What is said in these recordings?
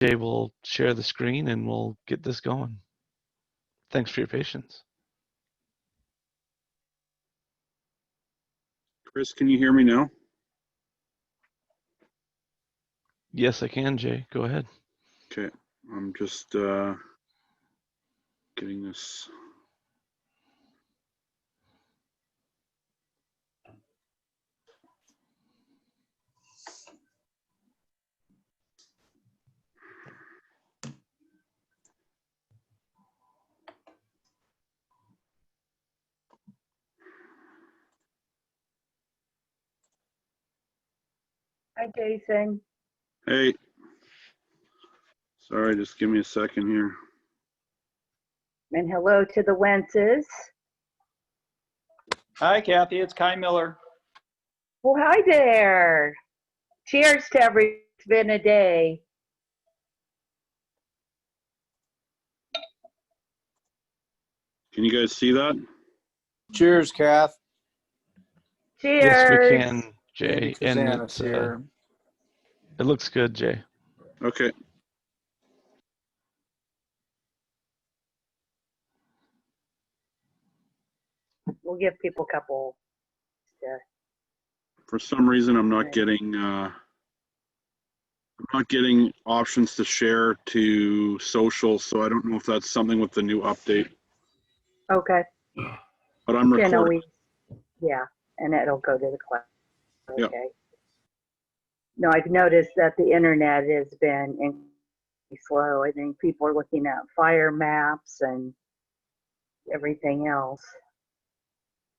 Jay will share the screen and we'll get this going. Thanks for your patience. Chris, can you hear me now? Yes, I can, Jay. Go ahead. Okay, I'm just getting this. Hi, Jason. Hey, sorry, just give me a second here. And hello to the Wentzes. Hi, Kathy. It's Kai Miller. Well, hi there. Cheers to every. It's been a day. Can you guys see that? Cheers, Kath. Cheers. Yes, we can, Jay. Maybe And Susanna's here. it looks good, Jay. Okay. We'll give people a couple. For some reason, I'm not getting options to share to social, so I don't know if that's something with the new update. Okay. But I'm Can recording. always, yeah, and it'll go to the cloud. Okay. Yep. No, I've noticed that the internet has been slow. I think people are looking at fire maps and everything else.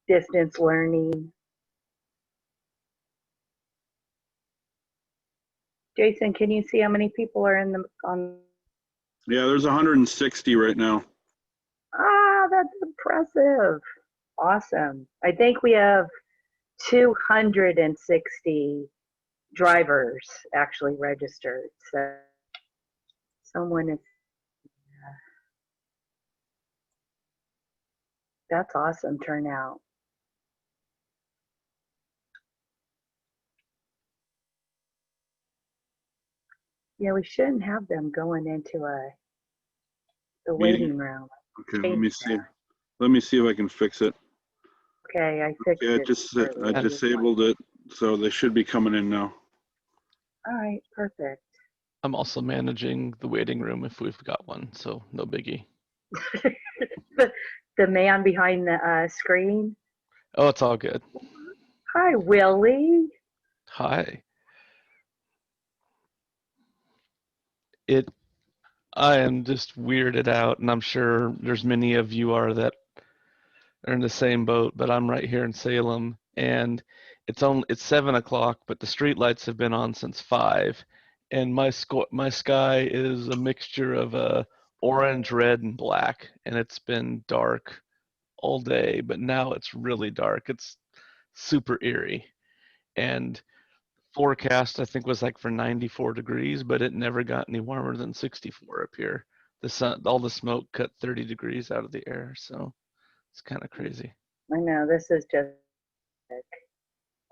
Distance learning. Jason, can you see how many people are in the on? Yeah, there's 160 right now. Ah, that's impressive. Awesome. I think we have 260 drivers actually registered. So someone is, that's awesome turnout. Yeah, we shouldn't have them going into the waiting room. Okay, let me see. Let me see if I can fix it. Okay, I fixed Yeah, it. I disabled it, so they should be coming in now. All right, perfect. I'm also managing the waiting room if we've got one, so no biggie. the man behind the screen. Oh, it's all good. Hi, Willie. Hi. I am just weirded out, and I'm sure there's many of you that are in the same boat, but I'm right here in Salem, and it's 7 o'clock, but the street lights have been on since 5, and my sky is a mixture of orange, red, and black, and it's been dark all day, but now it's really dark. It's super eerie, and forecast I think was like for 94 degrees, but it never got any warmer than 64 up here. The sun, all the smoke cut 30 degrees out of the air, so it's kind of crazy. I know, this is just,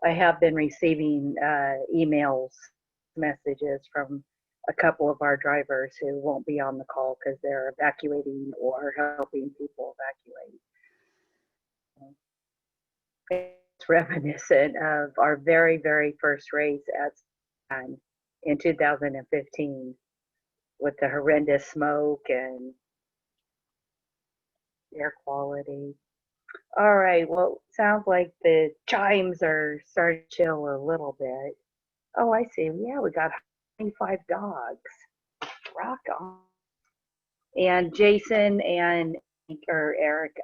I have been receiving emails, messages from a couple of our drivers who won't be on the call because they're evacuating or helping people evacuate. It's reminiscent of our very, very first race at San in 2015 with the horrendous smoke and air quality. All right, well, sounds like the chimes are starting to chill a little bit. Oh, I see. Yeah, we got 25 dogs. Rock on. And Jason and or Eric,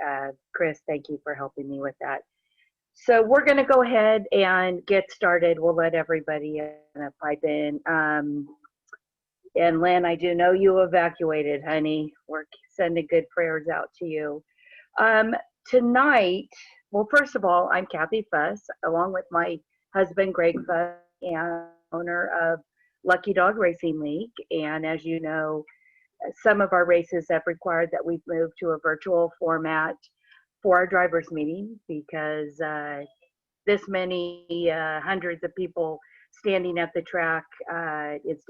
Chris, thank you for helping me with that. So we're going to go ahead and get started. We'll let everybody pipe in. And Lynn, I do know you evacuated, honey. We're sending good prayers out to you. Tonight, well, first of all, I'm Kathy Fuss, along with my husband, Greg Fuss, and owner of Lucky Dog Racing League. And as you know, some of our races have required that we've moved to a virtual format for our drivers meeting because this many hundreds of people standing at the track is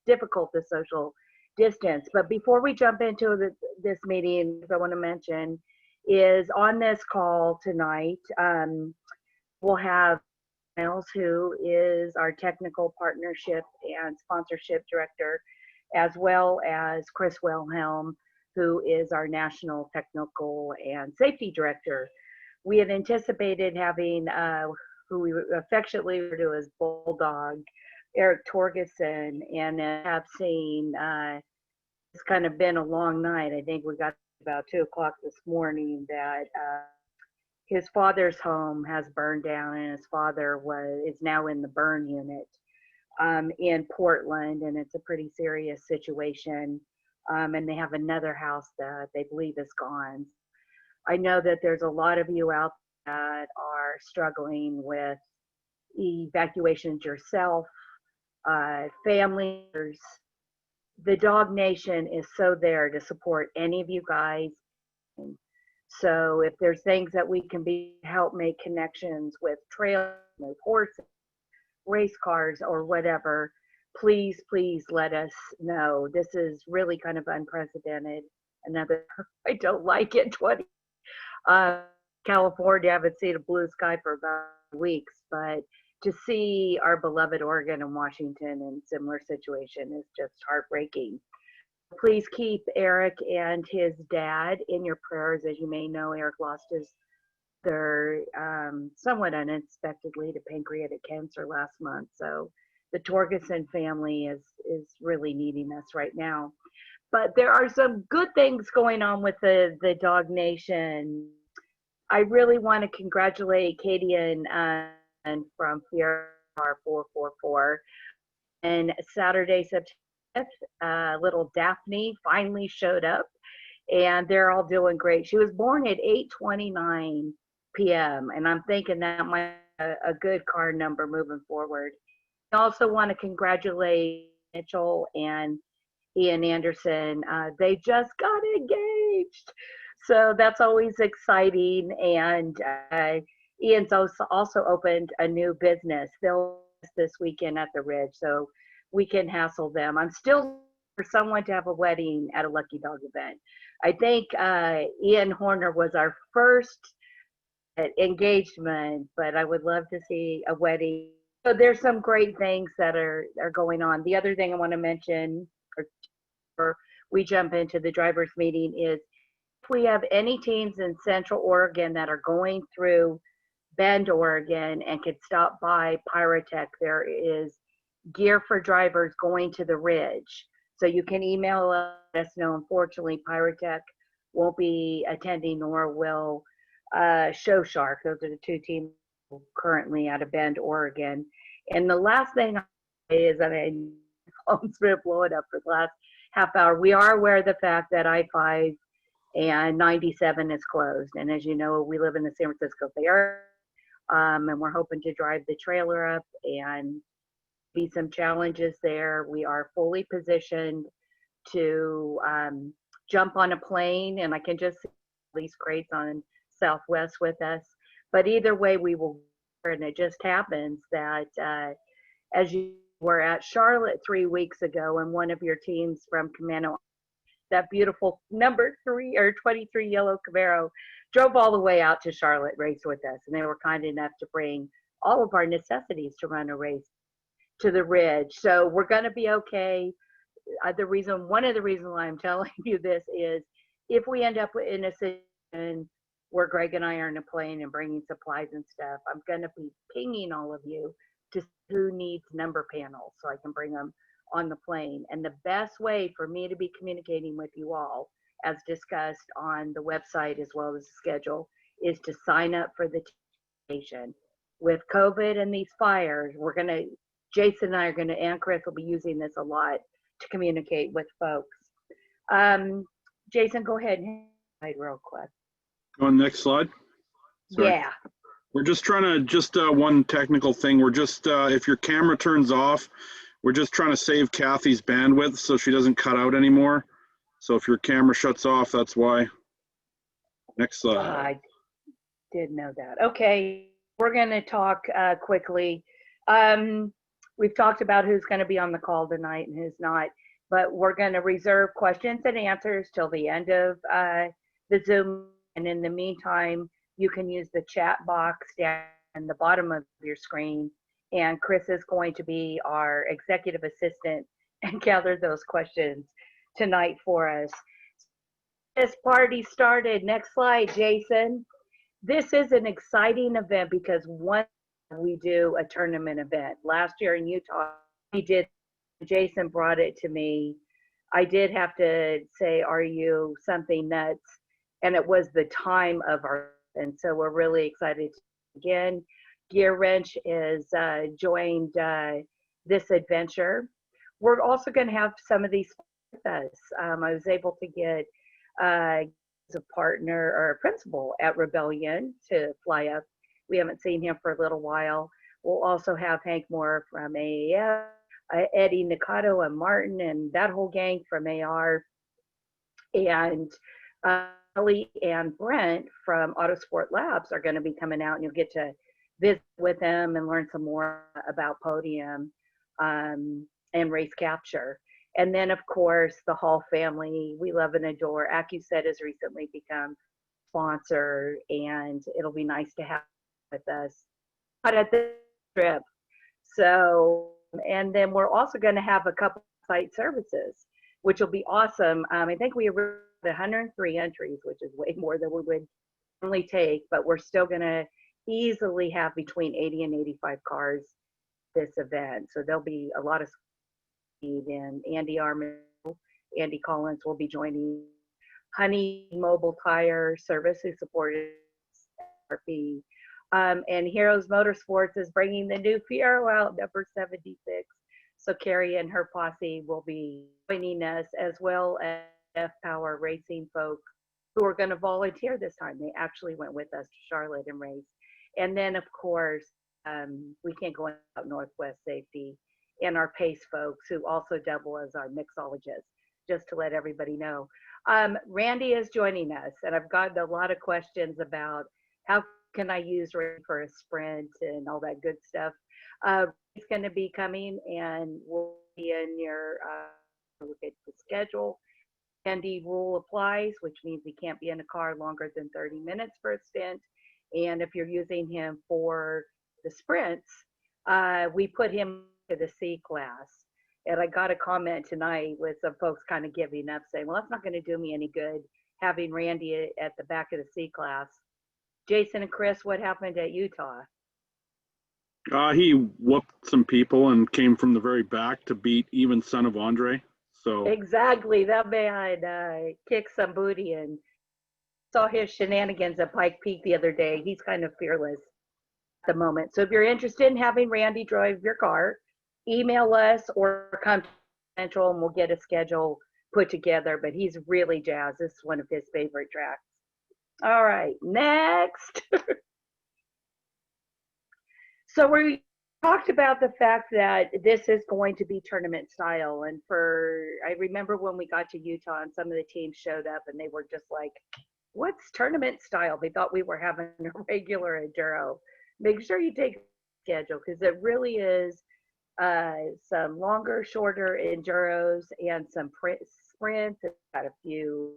difficult to social distance. But before we jump into this meeting, I want to mention is on this call tonight, we'll have Miles, who is our technical partnership and sponsorship director, as well as Chris Wilhelm, who is our national technical and safety director. We had anticipated having who we affectionately refer to as Bulldog, Eric Torgerson, and have seen it's kind of been a long night. I think we got about 2 o'clock this morning that his father's home has burned down, and his father is now in the burn unit in Portland, and it's a pretty serious situation. And they have another house that they believe is gone. I know that there's a lot of you out that are struggling with evacuations yourself, families. The Dog Nation is so there to support any of you guys. So if there's things that we can help make connections with trails, with horses, race cars, or whatever, please let us know. This is really kind of unprecedented. Another, I don't like it, 20. California, I haven't seen a blue sky for about weeks, but to see our beloved Oregon and Washington in similar situation is just heartbreaking. Please keep Eric and his dad in your prayers. As you may know, Eric lost his mother somewhat unexpectedly to pancreatic cancer last month. So the Torgerson family is really needing us right now. But there are some good things going on with the Dog Nation. I really want to congratulate Katie and from PR 444. And Saturday, September 5th, little Daphne finally showed up, and they're all doing great. She was born at 8:29 p.m., and I'm thinking that might be a good card number moving forward. I also want to congratulate Mitchell and Ian Anderson. They just got engaged, so that's always exciting. And Ian's also opened a new business. They'll this weekend at the Ridge, so we can hassle them. I'm still for someone to have a wedding at a Lucky Dog event. I think Ian Horner was our first engagement, but I would love to see a wedding. So there's some great things that are going on. The other thing I want to mention, or we jump into the drivers meeting, is if we have any teams in Central Oregon that are going through Bend, Oregon, and could stop by Pyrotech, there is gear for drivers going to the Ridge. So you can email us know. Unfortunately, Pyrotech won't be attending, nor will Show Shark. Those are the 2 teams currently out of Bend, Oregon. And the last thing I say is that phone's been blowing up for the last half hour. We are aware of the fact that I-5 and 97 is closed. And as you know, we live in the San Francisco Bay Area, and we're hoping to drive the trailer up and be some challenges there. We are fully positioned to jump on a plane, and I can just see these crates on Southwest with us. But either way, we will. And it just happens that as you were at Charlotte 3 weeks ago, and one of your teams from Camano, that beautiful number 3 or 23 yellow Camaro, drove all the way out to Charlotte, raced with us, and they were kind enough to bring all of our necessities to run a race to the Ridge. So we're going to be okay. One of the reasons why I'm telling you this is if we end up in a situation where Greg and I are in a plane and bringing supplies and stuff, I'm going to be pinging all of you to see who needs number panels so I can bring them on the plane. And the best way for me to be communicating with you all, as discussed on the website as well as the schedule, is to sign up for the station. With COVID and these fires, Jason and I are going to, and Chris will be using this a lot to communicate with folks. Jason, go ahead and slide real quick. Go on next slide. Sorry. Yeah. We're just trying to, one technical thing. We're just, if your camera turns off, we're just trying to save Kathy's bandwidth so she doesn't cut out anymore. So if your camera shuts off, that's why. Next slide. I did know that. Okay, we're going to talk quickly. We've talked about who's going to be on the call tonight and who's not, but we're going to reserve questions and answers till the end of the Zoom. And in the meantime, you can use the chat box down in the bottom of your screen. And Chris is going to be our executive assistant and gather those questions tonight for us. This party started. Next slide, Jason. This is an exciting event because we do a tournament event. Last year in Utah, we did, Jason brought it to me. I did have to say, are you something nuts? And it was the time of our, and so we're really excited. Again, Gear Wrench is joined this adventure. We're also going to have some of these with us. I was able to get a partner or a principal at Rebellion to fly up. We haven't seen him for a little while. We'll also have Hank Moore from AAF, Eddie Nikato and Martin and that whole gang from AR, and Ellie and Brent from Autosport Labs are going to be coming out, and you'll get to visit with them and learn some more about podium and race capture. And then, of course, the Hall family, we love and adore. AccuSet has recently become sponsor, and it'll be nice to have with us at this trip. So, and then we're also going to have a couple site services, which will be awesome. I think we have 103 entries, which is way more than we would normally take, but we're still going to easily have between 80 and 85 cars this event. So there'll be a lot of speed, and Andy Armin, Andy Collins will be joining. Honey Mobile Tire Service, who supported RP. And Heroes Motorsports is bringing the new Fiero out, number 76. So Carrie and her posse will be joining us, as well as F Power Racing folks who are going to volunteer this time. They actually went with us to Charlotte and race. And then, of course, we can't go out Northwest Safety and our PACE folks, who also double as our mixologists, just to let everybody know. Randy is joining us, and I've gotten a lot of questions about how can I use Randy for a sprint and all that good stuff. He's going to be coming, and we'll be in your look at the schedule. Andy rule applies, which means he can't be in a car longer than 30 minutes for a stint. And if you're using him for the sprints, we put him to the C class. And I got a comment tonight with some folks kind of giving up, saying, well, that's not going to do me any good having Randy at the back of the C class. Jason and Chris, what happened at Utah? He whooped some people and came from the very back to beat even Son of Andre. So Exactly, that man kicked some booty, and saw his shenanigans at Pike Peak the other day. He's kind of fearless at the moment. So if you're interested in having Randy drive your car, email us or come to Central and we'll get a schedule put together. But he's really jazzed. This is one of his favorite tracks. All right, next. So we talked about the fact that this is going to be tournament style. And I remember when we got to Utah and some of the teams showed up and they were just like, what's tournament style? They thought we were having a regular enduro. Make sure you take the schedule, because it really is some longer, shorter enduros and some sprints. It's got a few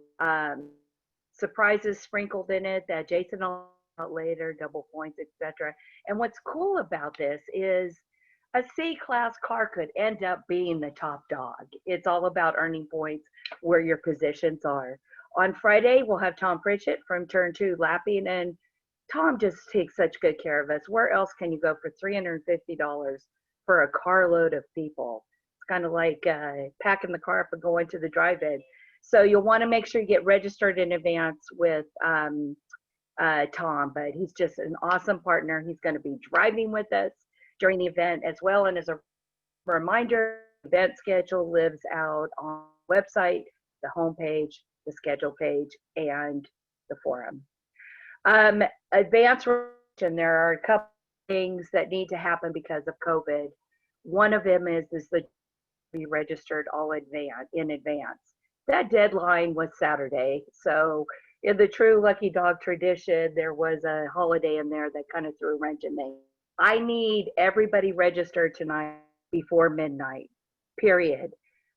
surprises sprinkled in it that Jason will talk about later, double points, etc. And what's cool about this is a C-class car could end up being the top dog. It's all about earning points where your positions are. On Friday, we'll have Tom Pritchett from Turn 2 lapping, and Tom just takes such good care of us. Where else can you go for $350 for a carload of people? It's kind of like packing the car up and going to the drive-in. So you'll want to make sure you get registered in advance with Tom, but he's just an awesome partner. He's going to be driving with us during the event as well. And as a reminder, the event schedule lives out on the website, the homepage, the schedule page, and the forum. Advance, and there are a couple things that need to happen because of COVID. One of them is the be registered all in advance. That deadline was Saturday, so in the true Lucky Dog tradition, there was a holiday in there that kind of threw a wrench in things. I need everybody registered tonight before midnight, period.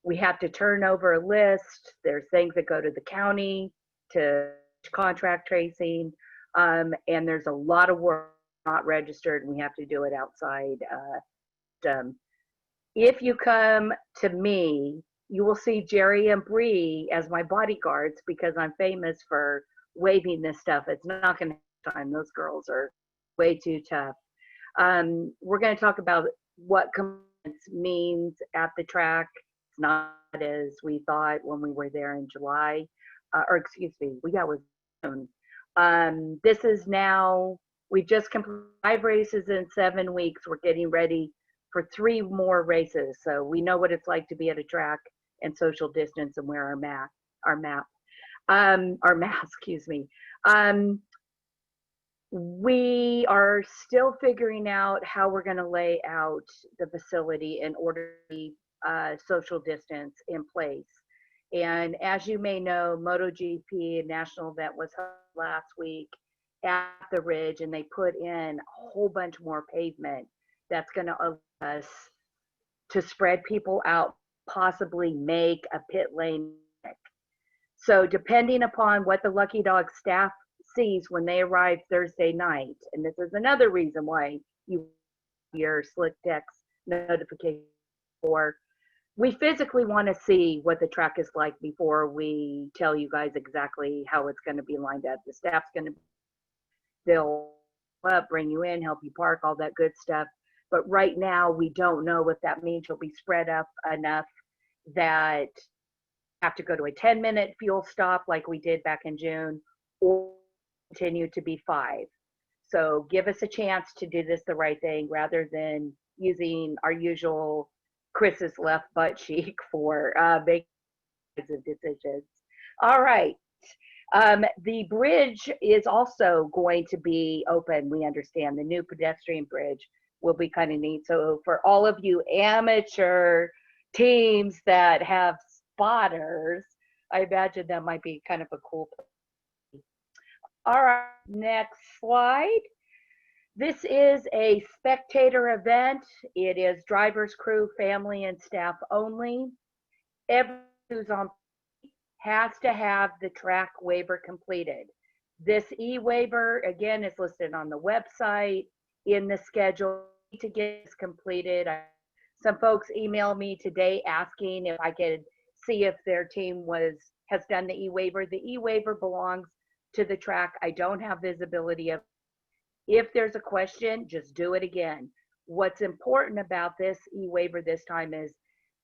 We have to turn over a list. There's things that go to the county to contract tracing. And there's a lot of work not registered, and we have to do it outside. If you come to me, you will see Jerry and Bree as my bodyguards because I'm famous for waving this stuff. It's not going to have time. Those girls are way too tough. We're going to talk about what compliance means at the track. It's not as we thought when we were there in July, or excuse me, yeah, it was June. This is now, we just completed 5 races in 7 weeks. We're getting ready for 3 more races. So we know what it's like to be at a track and social distance and wear our mask, excuse me. We are still figuring out how we're going to lay out the facility in order to keep social distance in place. And as you may know, MotoGP, a national event, was held last week at the Ridge, and they put in a whole bunch more pavement that's going to allow us to spread people out, possibly make a pit lane. So depending upon what the Lucky Dog staff sees when they arrive Thursday night, and this is another reason why you your slick text notification for, we physically want to see what the track is like before we tell you guys exactly how it's going to be lined up. The staff's going to, they'll bring you in, help you park, all that good stuff. But right now we don't know what that means. You'll be spread up enough that have to go to a 10-minute fuel stop like we did back in June, or continue to be 5. So give us a chance to do this the right thing rather than using our usual Chris's left butt cheek for making decisions. All right. The bridge is also going to be open, we understand. The new pedestrian bridge will be kind of neat. So for all of you amateur teams that have spotters, I imagine that might be kind of a cool place. All right, next slide. This is a spectator event. It is drivers, crew, family, and staff only. Everyone who's on has to have the track waiver completed. This e-waiver, again, is listed on the website, in the schedule to get this completed. Some folks emailed me today asking if I could see if their team has done the e-waiver. The e-waiver belongs to the track. I don't have visibility of. If there's a question, just do it again. What's important about this e-waiver this time is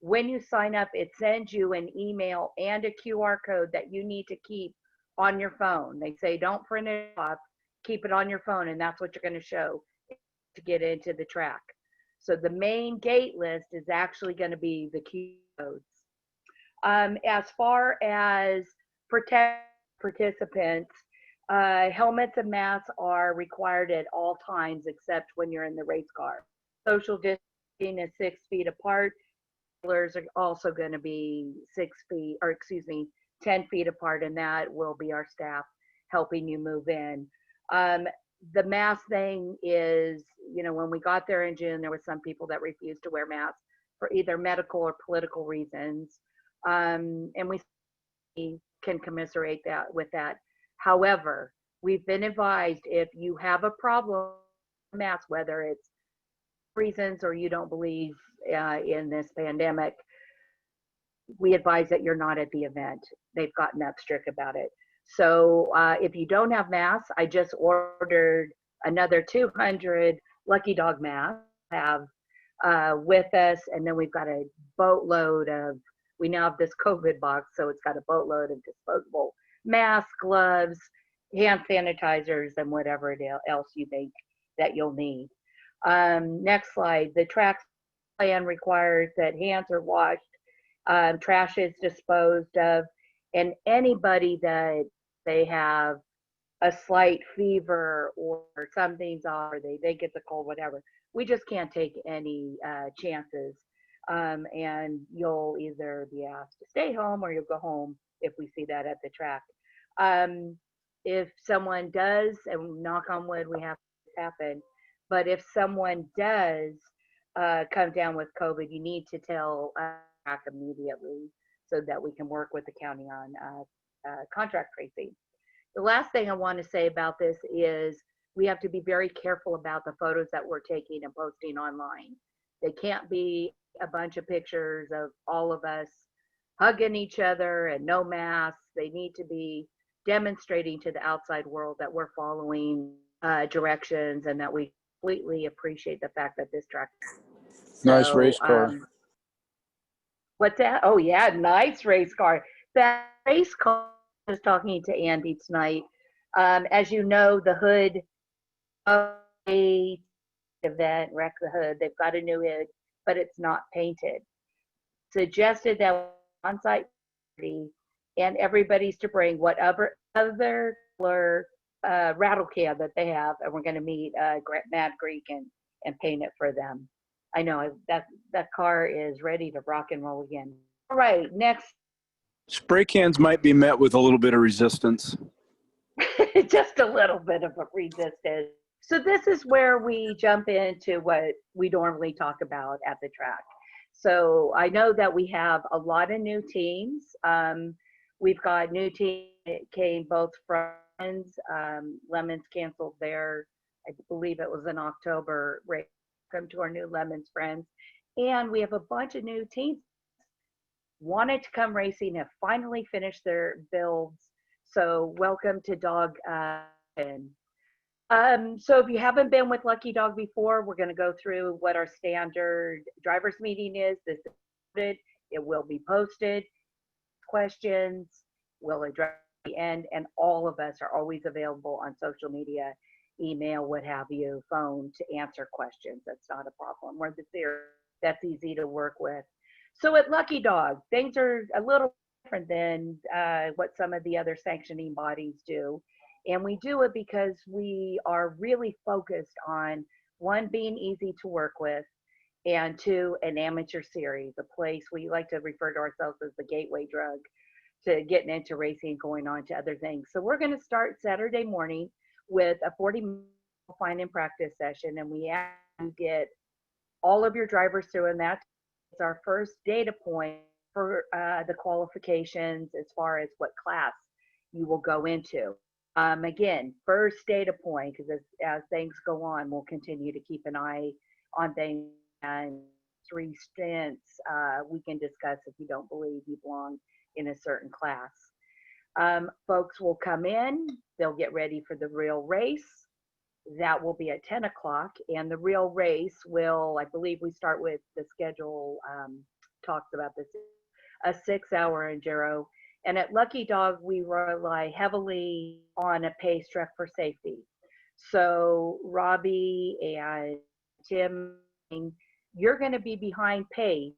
when you sign up, it sends you an email and a QR code that you need to keep on your phone. They say don't print it off, keep it on your phone, and that's what you're going to show to get into the track. So the main gate list is actually going to be the key codes. As far as protect participants, helmets and masks are required at all times except when you're in the race car. Social distancing is 6 feet apart. Are also going to be 6 feet, or excuse me, 10 feet apart, and that will be our staff helping you move in. The mask thing is, when we got there in June, there were some people that refused to wear masks for either medical or political reasons. And we can commiserate that with that. However, we've been advised if you have a problem with masks, whether it's reasons or you don't believe in this pandemic, we advise that you're not at the event. They've gotten that strict about it. So if you don't have masks, I just ordered another 200 Lucky Dog masks have with us, and then we've got a boatload of, we now have this COVID box, so it's got a boatload of disposable masks, gloves, hand sanitizers, and whatever else you think that you'll need. Next slide. The track plan requires that hands are washed, trash is disposed of, and anybody that they have a slight fever or something's off, or they get the cold, whatever, we just can't take any chances. And you'll either be asked to stay home or you'll go home if we see that at the track. If someone does, and knock on wood, we have to happen, But if someone does come down with COVID, you need to tell us immediately so that we can work with the county on contract tracing. The last thing I want to say about this is we have to be very careful about the photos that we're taking and posting online. They can't be a bunch of pictures of all of us hugging each other and no masks. They need to be demonstrating to the outside world that we're following directions and that we completely appreciate the fact that this track. Nice race car. What's that? Oh yeah, nice race car. That race car, I was talking to Andy tonight. As you know, the hood of the event, Wreck the Hood, they've got a new hood, but it's not painted. Suggested that on-site party and everybody's to bring whatever other color rattle can that they have, and we're going to meet Mad Greek and paint it for them. I know that car is ready to rock and roll again. All right, next. Spray cans might be met with a little bit of resistance. Just a little bit of a resistance. So this is where we jump into what we normally talk about at the track. So I know that we have a lot of new teams. We've got new teams that came both from Lemons canceled their, I believe it was in October, race. Come to our new Lemons friends. And we have a bunch of new teams wanted to come racing, have finally finished their builds. So welcome to Dog. So if you haven't been with Lucky Dog before, we're going to go through what our standard drivers meeting is. This is it. It will be posted. Questions we'll address at the end, and all of us are always available on social media, email, what have you, phone to answer questions. That's not a problem. We're the theory. That's easy to work with. So at Lucky Dog, things are a little different than what some of the other sanctioning bodies do. And we do it because we are really focused on, one, being easy to work with, and two, an amateur series, a place we like to refer to ourselves as the gateway drug to getting into racing, going on to other things. So we're going to start Saturday morning with a 40-minute find and practice session, and we get all of your drivers through, and that's our first data point for the qualifications as far as what class you will go into. Again, first data point, because as things go on, we'll continue to keep an eye on things, and 3 stints we can discuss if you don't believe you belong in a certain class. Folks will come in, they'll get ready for the real race. That will be at 10 o'clock, and the real race will, I believe we start with the schedule, talks about this, a 6-hour enduro. And at Lucky Dog, we rely heavily on a pace truck for safety. So Robbie and Tim, you're going to be behind pace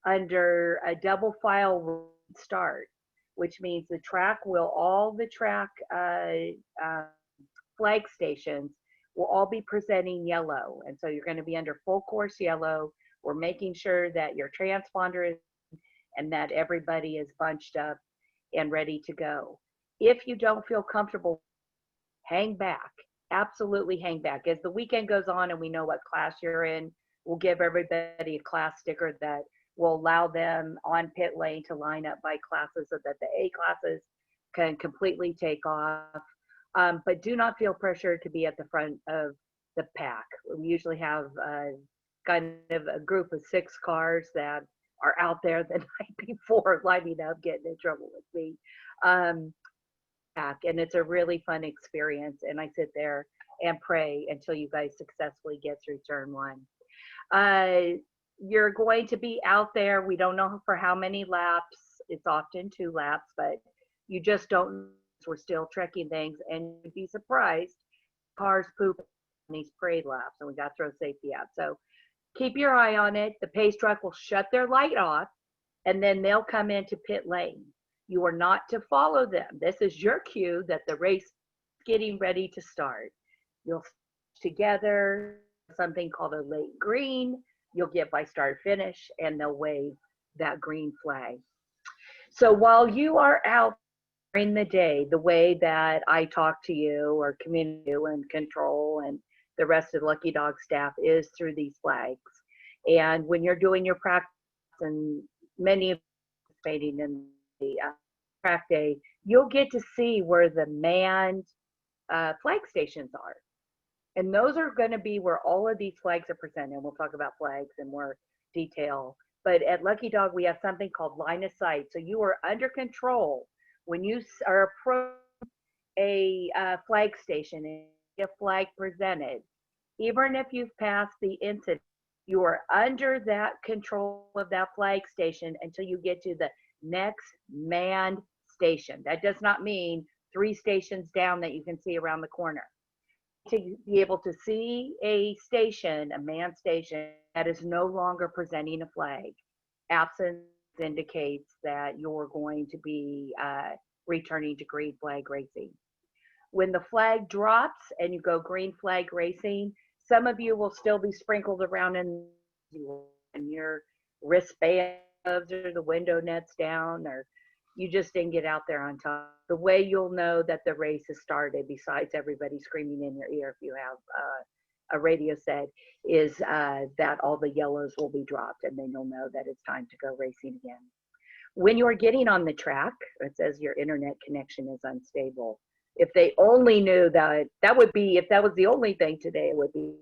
under a double file start, which means the track will, all the track flag stations will all be presenting yellow. And so you're going to be under full course yellow. We're making sure that your transponder is, and that everybody is bunched up and ready to go. If you don't feel comfortable, hang back. Absolutely hang back. As the weekend goes on and we know what class you're in, we'll give everybody a class sticker that will allow them on pit lane to line up by classes so that the A classes can completely take off. But do not feel pressure to be at the front of the pack. We usually have kind of a group of 6 cars that are out there the night before lining up, getting in trouble with me. And it's a really fun experience. And I sit there and pray until you guys successfully get through turn 1. You're going to be out there. We don't know for how many laps. It's often 2 laps, but you just don't. We're still trekking things, and you'd be surprised. Cars poop in these parade laps, and we got to throw safety out. So keep your eye on it. The pace truck will shut their light off, and then they'll come into pit lane. You are not to follow them. This is your cue that the race is getting ready to start. You'll together something called a late green. You'll get by start finish, and they'll wave that green flag. So while you are out during the day, the way that I talk to you or communicate and control and the rest of the Lucky Dog staff is through these flags. And when you're doing your practice, and many of you participating in the track day, you'll get to see where the manned flag stations are. And those are going to be where all of these flags are presented. And we'll talk about flags in more detail. But at Lucky Dog, we have something called line of sight. So you are under control when you are approaching a flag station and a flag presented. Even if you've passed the incident, you are under that control of that flag station until you get to the next manned station. That does not mean 3 stations down that you can see around the corner. To be able to see a station, a manned station, that is no longer presenting a flag. Absence indicates that you're going to be returning to green flag racing. When the flag drops and you go green flag racing, some of you will still be sprinkled around in your wristbands or the window nets down, or you just didn't get out there on time. The way you'll know that the race has started, besides everybody screaming in your ear if you have a radio set, is that all the yellows will be dropped, and then you'll know that it's time to go racing again. When you're getting on the track, it says your internet connection is unstable. If they only knew that, that would be, if that was the only thing today, it would be.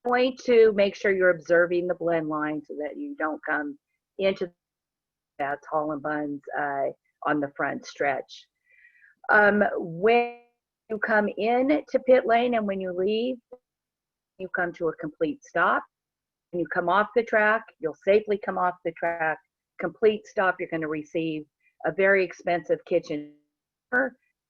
Going to make sure you're observing the blend line so that you don't come into that tall and buns on the front stretch. When you come in to pit lane and when you leave, you come to a complete stop. When you come off the track, you'll safely come off the track. Complete stop, you're going to receive a very expensive kitchen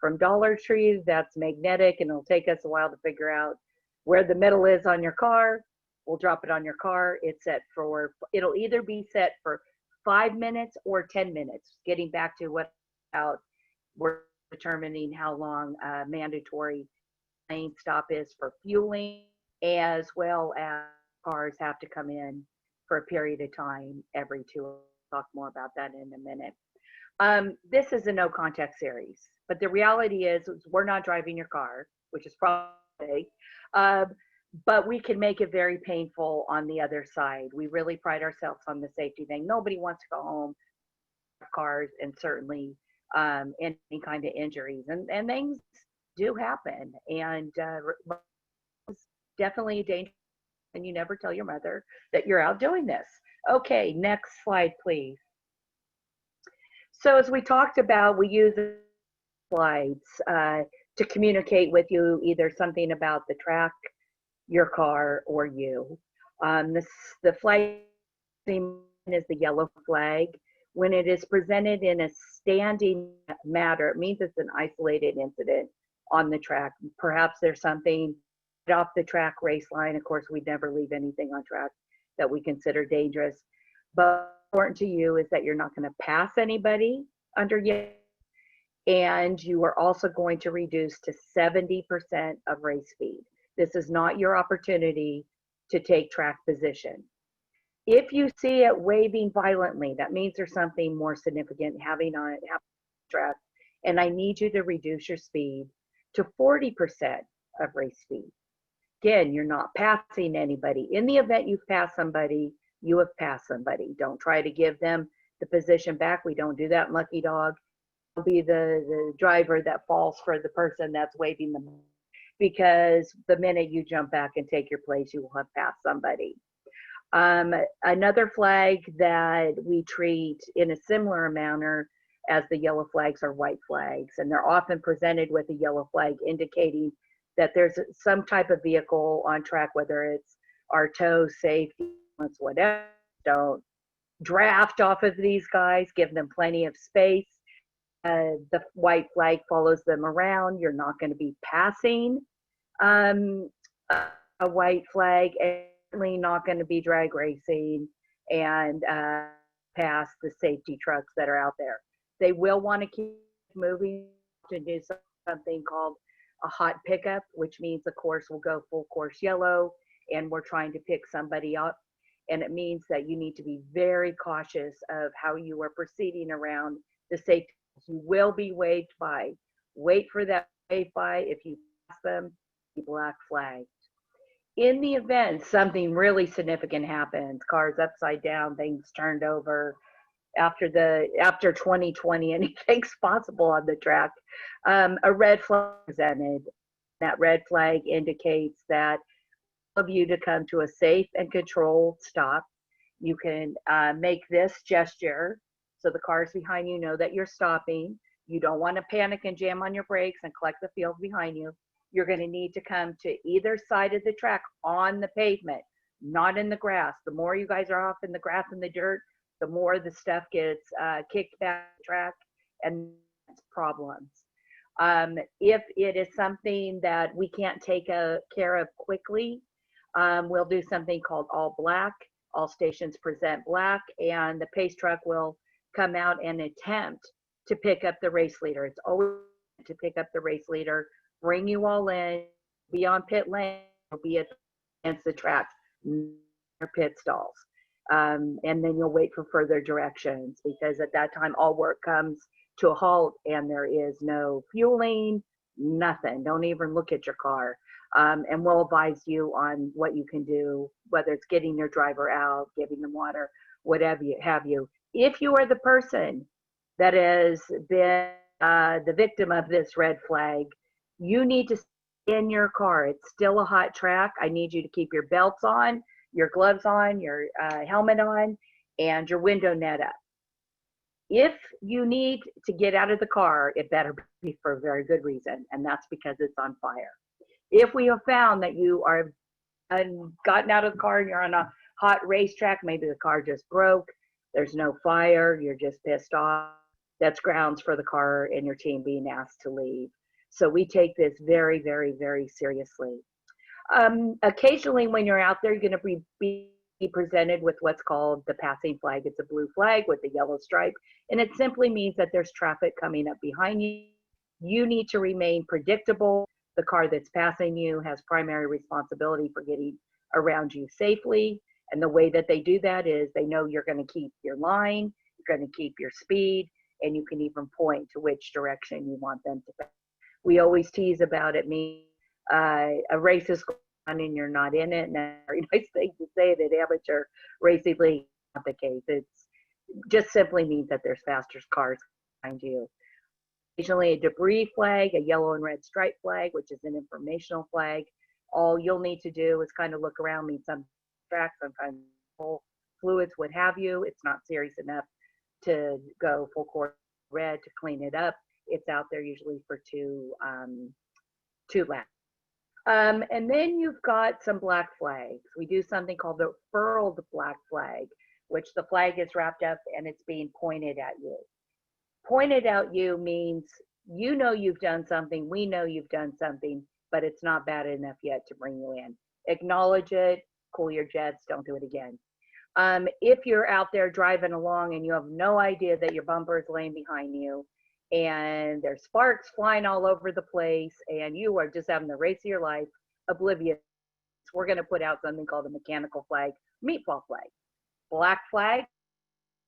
from Dollar Tree that's magnetic, and it'll take us a while to figure out where the middle is on your car. We'll drop it on your car. It's set for, it'll either be set for 5 minutes or 10 minutes. Getting back to what about, we're determining how long mandatory lane stop is for fueling, as well as cars have to come in for a period of time every 2 hours. Talk more about that in a minute. This is a no contact series, but the reality is we're not driving your car, which is probably, but we can make it very painful on the other side. We really pride ourselves on the safety thing. Nobody wants to go home cars, and certainly any kind of injuries, and things do happen, and it's definitely a danger, and you never tell your mother that you're out doing this. Okay, next slide, please. So as we talked about, we use slides to communicate with you either something about the track, your car, or you. The flag is the yellow flag. When it is presented in a standing matter, it means it's an isolated incident on the track. Perhaps there's something off the track race line. Of course, we never leave anything on track that we consider dangerous. But important to you is that you're not going to pass anybody under yellow, and you are also going to reduce to 70% of race speed. This is not your opportunity to take track position. If you see it waving violently, that means there's something more significant happening on track, and I need you to reduce your speed to 40% of race speed. Again, you're not passing anybody. In the event you've passed somebody, you have passed somebody. Don't try to give them the position back. We don't do that in Lucky Dog. It'll be the driver that falls for the person that's waving them, because the minute you jump back and take your place, you will have passed somebody. Another flag that we treat in a similar manner as the yellow flags are white flags, and they're often presented with a yellow flag indicating that there's some type of vehicle on track, whether it's our tow, safety, whatever. Don't draft off of these guys, give them plenty of space. The white flag follows them around. You're not going to be passing a white flag, and certainly not going to be drag racing and pass the safety trucks that are out there. They will want to keep moving to do something called a hot pickup, which means the course will go full course yellow, and we're trying to pick somebody up. And it means that you need to be very cautious of how you are proceeding around the safety. You will be waved by. Wait for that wave by. If you pass them, black flag. In the event something really significant happens, cars upside down, things turned over, after 2020, anything's possible on the track, a red flag is presented. That red flag indicates that of you to come to a safe and controlled stop. You can make this gesture so the cars behind you know that you're stopping. You don't want to panic and jam on your brakes and collect the field behind you. You're going to need to come to either side of the track on the pavement, not in the grass. The more you guys are off in the grass and the dirt, the more the stuff gets kicked back the track and problems. If it is something that we can't take care of quickly, we'll do something called all black. All stations present black, and the pace truck will come out and attempt to pick up the race leader. It's always to pick up the race leader, bring you all in, be on pit lane, or be against the track, or pit stalls. And then you'll wait for further directions, because at that time all work comes to a halt and there is no fueling, nothing. Don't even look at your car. And we'll advise you on what you can do, whether it's getting your driver out, giving them water, whatever have you. If you are the person that has been the victim of this red flag, you need to stay in your car. It's still a hot track. I need you to keep your belts on, your gloves on, your helmet on, and your window net up. If you need to get out of the car, it better be for a very good reason, and that's because it's on fire. If we have found that you are gotten out of the car and you're on a hot racetrack, maybe the car just broke, there's no fire, you're just pissed off, that's grounds for the car and your team being asked to leave. So we take this very, very, very seriously. Occasionally when you're out there, you're going to be presented with what's called the passing flag. It's a blue flag with a yellow stripe, and it simply means that there's traffic coming up behind you. You need to remain predictable. The car that's passing you has primary responsibility for getting around you safely. And the way that they do that is they know you're going to keep your line, you're going to keep your speed, and you can even point to which direction you want them to go. We always tease about it, a race is going on and you're not in it. And that's a very nice thing to say that amateur racing league is not the case. It's just simply means that there's faster cars behind you. Occasionally a debris flag, a yellow and red stripe flag, which is an informational flag. All you'll need to do is kind of look around, meet some tracks, sometimes fluids, what have you. It's not serious enough to go full court red to clean it up. It's out there usually for two laps. And then you've got some black flags. We do something called the furled black flag, which the flag is wrapped up and it's being pointed at you. Pointed at you means you know you've done something, we know you've done something, but it's not bad enough yet to bring you in. Acknowledge it, cool your jets, don't do it again. If you're out there driving along and you have no idea that your bumper is laying behind you and there's sparks flying all over the place and you are just having the race of your life, oblivious, we're going to put out something called a mechanical flag, meatball flag. Black flag,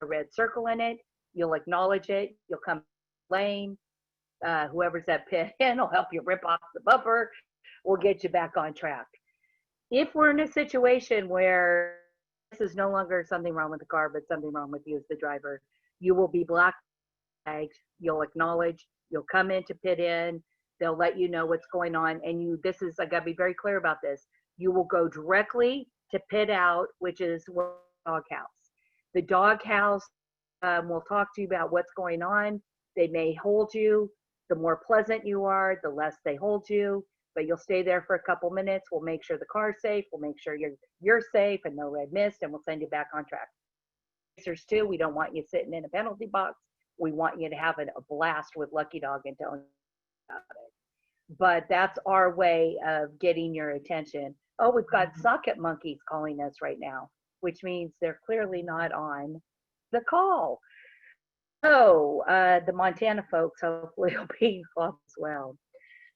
a red circle in it, you'll acknowledge it, you'll come lane, whoever's at pit in will help you rip off the bumper, we'll get you back on track. If we're in a situation where this is no longer something wrong with the car, but something wrong with you as the driver, you will be black flagged, you'll acknowledge, you'll come in to pit in, they'll let you know what's going on, and I gotta be very clear about this, you will go directly to pit out, which is the doghouse. The doghouse will talk to you about what's going on. They may hold you. The more pleasant you are, the less they hold you, but you'll stay there for a couple minutes. We'll make sure the car's safe. We'll make sure you're safe and no red mist, and we'll send you back on track. Racers too, we don't want you sitting in a penalty box. We want you to have a blast with Lucky Dog and don't about it. But that's our way of getting your attention. Oh, we've got socket monkeys calling us right now, which means they're clearly not on the call. So the Montana folks hopefully will be off as well.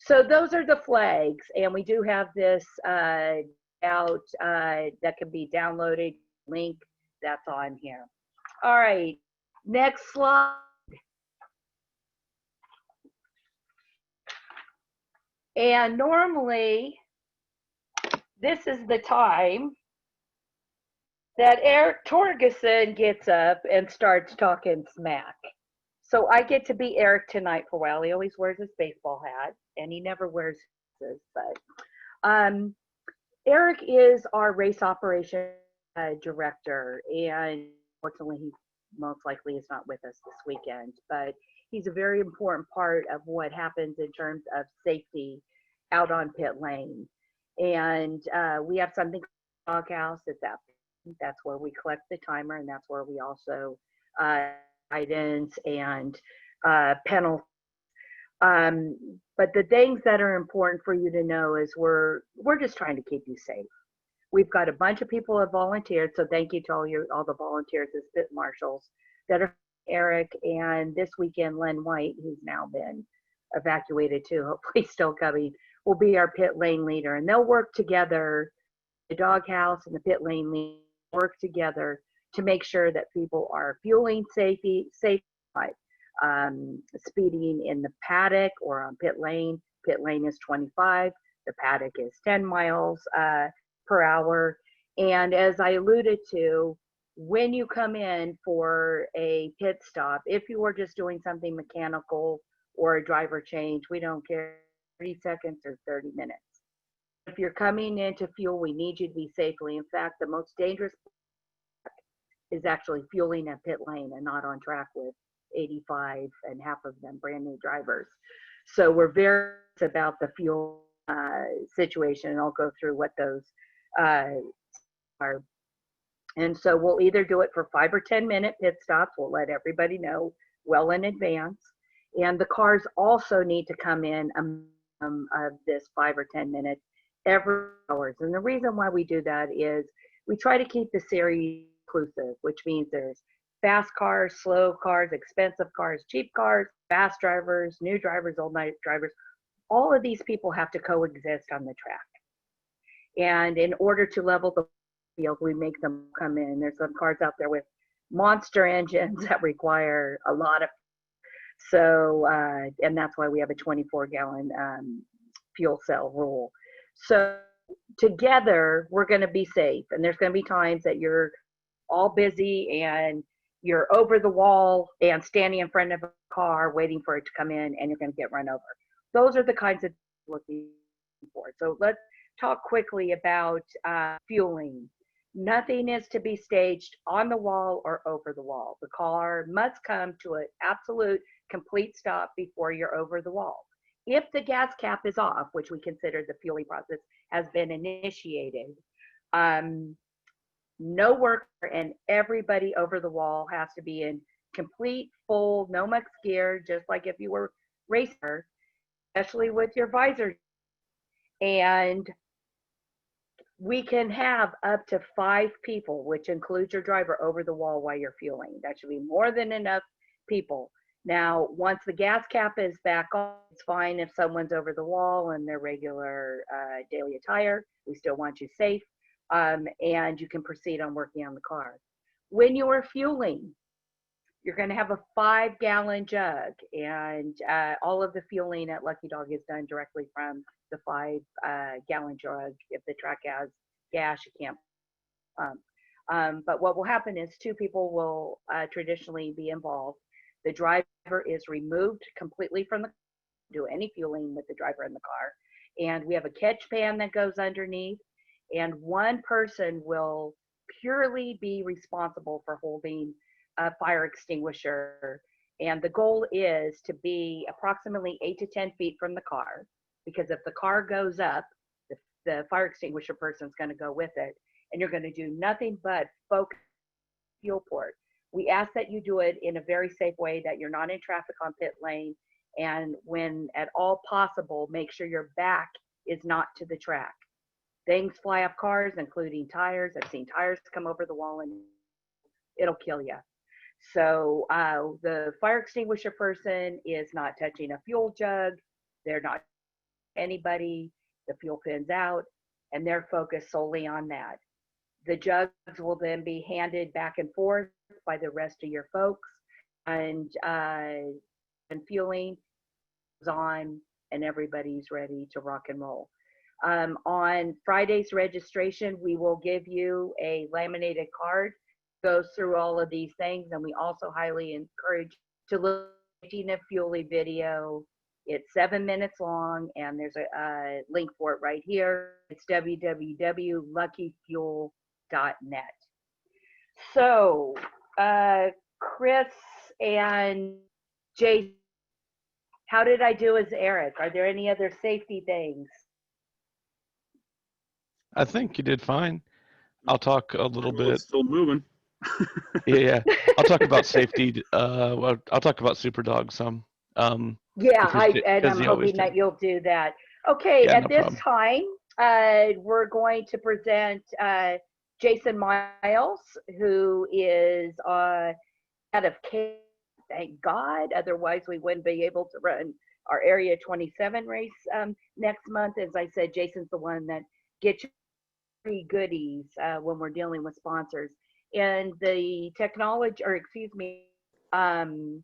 So those are the flags, and we do have this out that can be downloaded, link that's on here. All right, next slide. And normally this is the time that Eric Torgerson gets up and starts talking smack. So I get to be Eric tonight for a while. He always wears his baseball hat, and he never wears his. But Eric is our race operation director, and fortunately, he most likely is not with us this weekend. But he's a very important part of what happens in terms of safety out on pit lane. And we have something called Doghouse. That's where we collect the timer, and that's where we also guidance and penalties. But the things that are important for you to know is we're just trying to keep you safe. We've got a bunch of people that volunteered, so thank you to all the volunteers as pit marshals that are Eric, and this weekend Len White, who's now been evacuated too, hopefully still coming, will be our pit lane leader, and they'll work together. The doghouse and the pit lane leader work together to make sure that people are fueling safely, speeding in the paddock or on pit lane. Pit lane is 25, the paddock is 10 miles per hour. And as I alluded to, when you come in for a pit stop, if you are just doing something mechanical or a driver change, we don't care 30 seconds or 30 minutes. If you're coming into fuel, we need you to be safely. In fact, the most dangerous is actually fueling at pit lane and not on track with 85 and half of them brand new drivers. So we're very about the fuel situation, and I'll go through what those are. And so we'll either do it for 5 or 10-minute pit stops. We'll let everybody know well in advance. And the cars also need to come in of this 5 or 10 minutes every hours. And the reason why we do that is we try to keep the series inclusive, which means there's fast cars, slow cars, expensive cars, cheap cars, fast drivers, new drivers, old night drivers. All of these people have to coexist on the track. And in order to level the field, we make them come in. There's some cars out there with monster engines that require a lot of, so, and that's why we have a 24-gallon fuel cell rule. So together, we're going to be safe. And there's going to be times that you're all busy and you're over the wall and standing in front of a car waiting for it to come in, and you're going to get run over. Those are the kinds of things we're looking for. So let's talk quickly about fueling. Nothing is to be staged on the wall or over the wall. The car must come to an absolute complete stop before you're over the wall. If the gas cap is off, which we consider the fueling process has been initiated, no worker and everybody over the wall has to be in complete, full, no muck gear, just like if you were racer, especially with your visor. And we can have up to 5 people, which includes your driver, over the wall while you're fueling. That should be more than enough people. Now, once the gas cap is back on, it's fine if someone's over the wall in their regular daily attire. We still want you safe, and you can proceed on working on the car. When you are fueling, you're going to have a 5-gallon jug, and all of the fueling at Lucky Dog is done directly from the 5-gallon jug. If the truck has gas, you can't pump. But what will happen is 2 people will traditionally be involved. The driver is removed completely from the car, do any fueling with the driver in the car. And we have a catch pan that goes underneath, and one person will purely be responsible for holding a fire extinguisher. And the goal is to be approximately 8 to 10 feet from the car, because if the car goes up, the fire extinguisher person is going to go with it, and you're going to do nothing but focus on the fuel port. We ask that you do it in a very safe way, that you're not in traffic on pit lane, and when at all possible, make sure your back is not to the track. Things fly off cars, including tires. I've seen tires come over the wall and it'll kill you. So the fire extinguisher person is not touching a fuel jug. They're not anybody. The fuel pin's out, and they're focused solely on that. The jugs will then be handed back and forth by the rest of your folks, and fueling is on, and everybody's ready to rock and roll. On Friday's registration, we will give you a laminated card, goes through all of these things, and we also highly encourage to look at the Tina Fuely video. It's 7 minutes long, and there's a link for it right here. It's www.luckyfuel.net. So, Chris and Jason, how did I do as Eric? Are there any other safety things? I think you did fine. I'll talk a little Well, bit. it's still moving. Yeah. I'll talk about safety. Well, I'll talk about Superdog some. Yeah, and because I'm you always hoping that do. you'll do that. Okay, Yeah, at no this problem. time, we're going to present Jason Miles, who is out of Cape. Thank God. Otherwise, we wouldn't be able to run our Area 27 race next month. As I said, Jason's the one that gets you free goodies when we're dealing with sponsors. And the technology, or excuse me, Kyle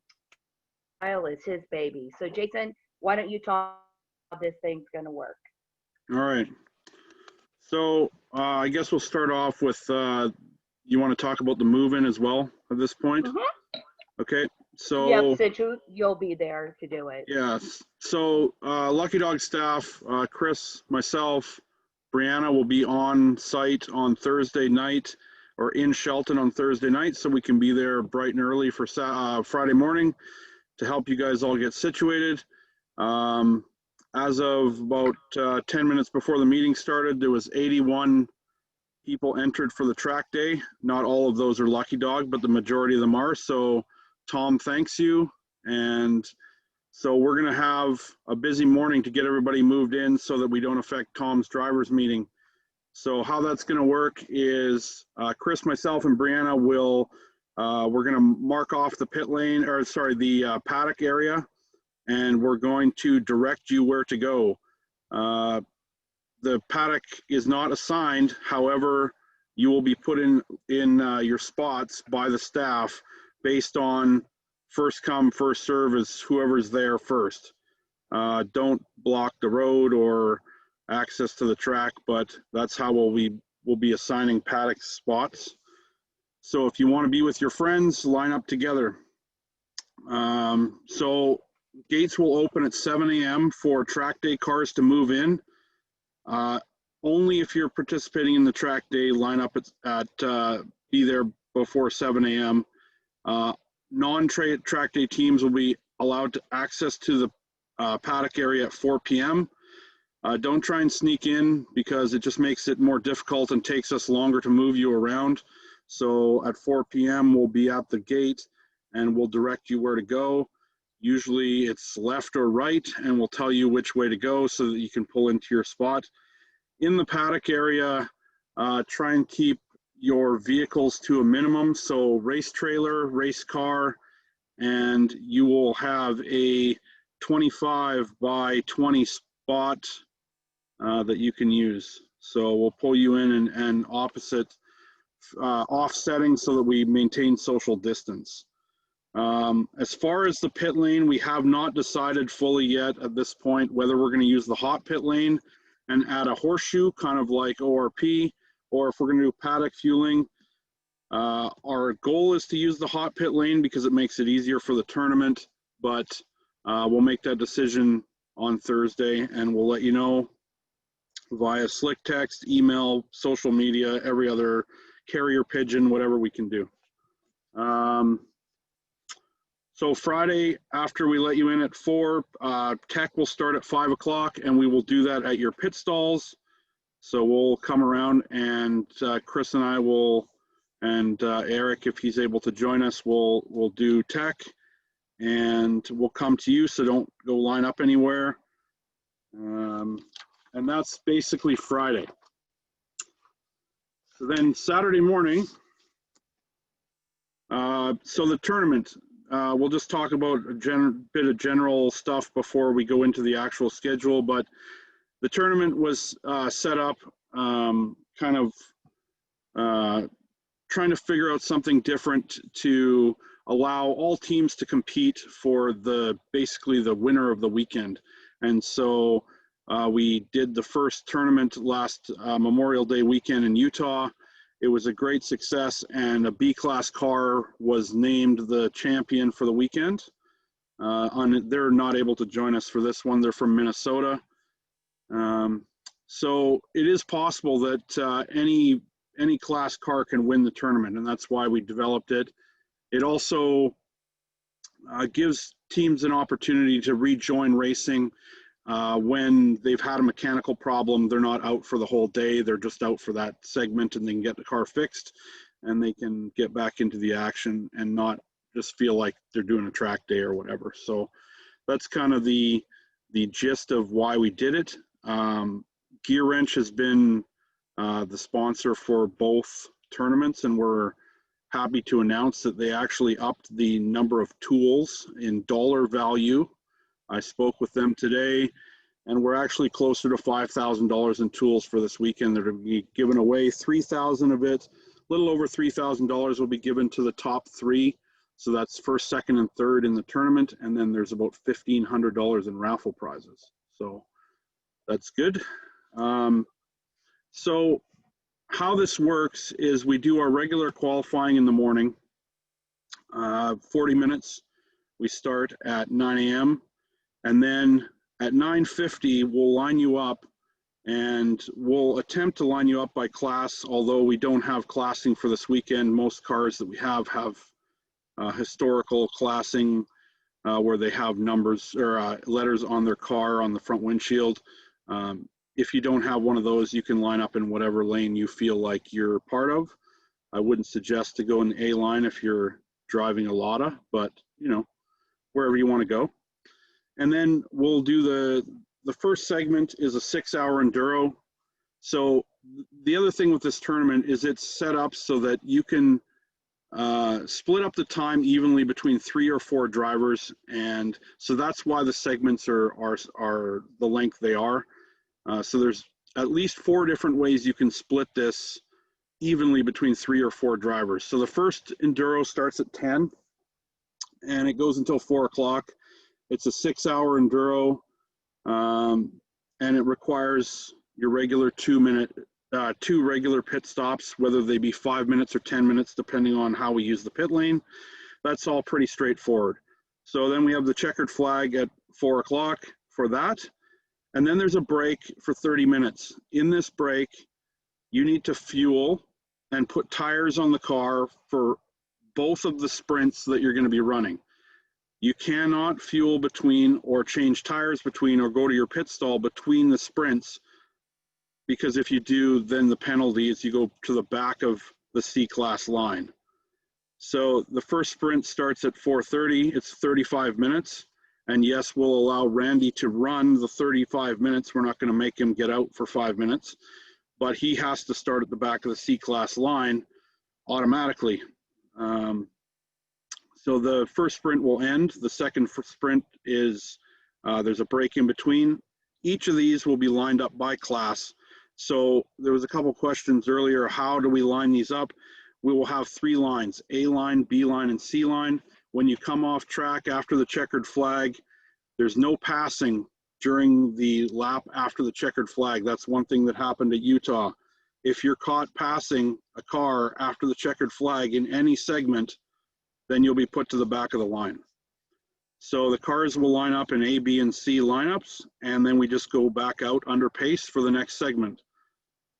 is his baby. So Jason, why don't you talk how this thing's going to work? All right. So I guess we'll start off with, you want to talk about the move-in as well at this point? Okay. So Yep, since you'll be there to do it. yes. So Lucky Dog staff, Chris, myself, Brianna will be on site on Thursday night, or in Shelton on Thursday night, so we can be there bright and early for Friday morning to help you guys all get situated. As of about 10 minutes before the meeting started, there was 81 people entered for the track day. Not all of those are Lucky Dog, but the majority of them are. So Tom thanks you. And so we're going to have a busy morning to get everybody moved in so that we don't affect Tom's driver's meeting. So how that's going to work is Chris, myself, and Brianna will, we're going to mark off the pit lane, or sorry, the paddock area, and we're going to direct you where to go. The paddock is not assigned. However, you will be put in your spots by the staff based on first come, first serve as whoever's there first. Don't block the road or access to the track, but that's how we'll be assigning paddock spots. So if you want to be with your friends, line up together. So gates will open at 7 a.m. for track day cars to move in. Only if you're participating in the track day, line up be there before 7 a.m. Non-track day teams will be allowed to access to the paddock area at 4 p.m. Don't try and sneak in because it just makes it more difficult and takes us longer to move you around. So at 4 p.m. we'll be at the gate and we'll direct you where to go. Usually it's left or right, and we'll tell you which way to go so that you can pull into your spot. In the paddock area, try and keep your vehicles to a minimum. So race trailer, race car, and you will have a 25 by 20 spot that you can use. So we'll pull you in and opposite offsetting so that we maintain social distance. As far as the pit lane, we have not decided fully yet at this point whether we're going to use the hot pit lane and add a horseshoe, kind of like ORP, or if we're going to do paddock fueling. Our goal is to use the hot pit lane because it makes it easier for the tournament, but we'll make that decision on Thursday, and we'll let you know via slick text, email, social media, every other carrier pigeon, whatever we can do. So Friday, after we let you in at 4, tech will start at 5 o'clock, and we will do that at your pit stalls. So we'll come around, and Chris and I will, and Eric, if he's able to join us, we'll do tech, and we'll come to you, so don't go line up anywhere. And that's basically Friday. So then Saturday morning, so the tournament, we'll just talk about a bit of general stuff before we go into the actual schedule, but the tournament was set up kind of trying to figure out something different to allow all teams to compete for basically the winner of the weekend. And so We did the first tournament last Memorial Day weekend in Utah. It was a great success, and a B-class car was named the champion for the weekend. They're not able to join us for this one. They're from Minnesota. So it is possible that any class car can win the tournament, and that's why we developed it. It also gives teams an opportunity to rejoin racing when they've had a mechanical problem. They're not out for the whole day. They're just out for that segment, and they can get the car fixed, and they can get back into the action and not just feel like they're doing a track day or whatever. So that's kind of the gist of why we did it. Gear Wrench has been the sponsor for both tournaments, and we're happy to announce that they actually upped the number of tools in dollar value. I spoke with them today, and we're actually closer to $5,000 in tools for this weekend. They're going to be giving away 3,000 of it. A little over $3,000 will be given to the top three. So that's first, second, and third in the tournament, and then there's about $1,500 in raffle prizes. So that's good. So how this works is we do our regular qualifying in the morning, 40 minutes. We start at 9 a.m. and then at 9:50 we'll line you up, and we'll attempt to line you up by class, although we don't have classing for this weekend. Most cars that we have historical classing where they have numbers or letters on their car on the front windshield. If you don't have one of those, you can line up in whatever lane you feel like you're part of. I wouldn't suggest to go in the A line if you're driving a Lotta, but wherever you want to go. And then we'll do the first segment is a 6-hour enduro. So the other thing with this tournament is it's set up so that you can split up the time evenly between 3 or 4 drivers, and so that's why the segments are the length they are. So there's at least 4 different ways you can split this evenly between 3 or 4 drivers. So the first enduro starts at 10 and it goes until 4 o'clock. It's a 6-hour enduro, and it requires your regular 2 regular pit stops, whether they be 5 minutes or 10 minutes, depending on how we use the pit lane. That's all pretty straightforward. So then we have the checkered flag at 4 o'clock for that. And then there's a break for 30 minutes. In this break, you need to fuel and put tires on the car for both of the sprints that you're going to be running. You cannot fuel between or change tires between or go to your pit stall between the sprints, because if you do, then the penalty is you go to the back of the C-class line. So the first sprint starts at 4:30. It's 35 minutes. And yes, we'll allow Randy to run the 35 minutes. We're not going to make him get out for 5 minutes, but he has to start at the back of the C-class line automatically. So the first sprint will end. The second sprint is, there's a break in between. Each of these will be lined up by class. So there was a couple questions earlier, how do we line these up? We will have 3 lines, A line, B line, and C line. When you come off track after the checkered flag, there's no passing during the lap after the checkered flag. That's one thing that happened at Utah. If you're caught passing a car after the checkered flag in any segment, then you'll be put to the back of the line. So the cars will line up in A, B, and C lineups, and then we just go back out under pace for the next segment.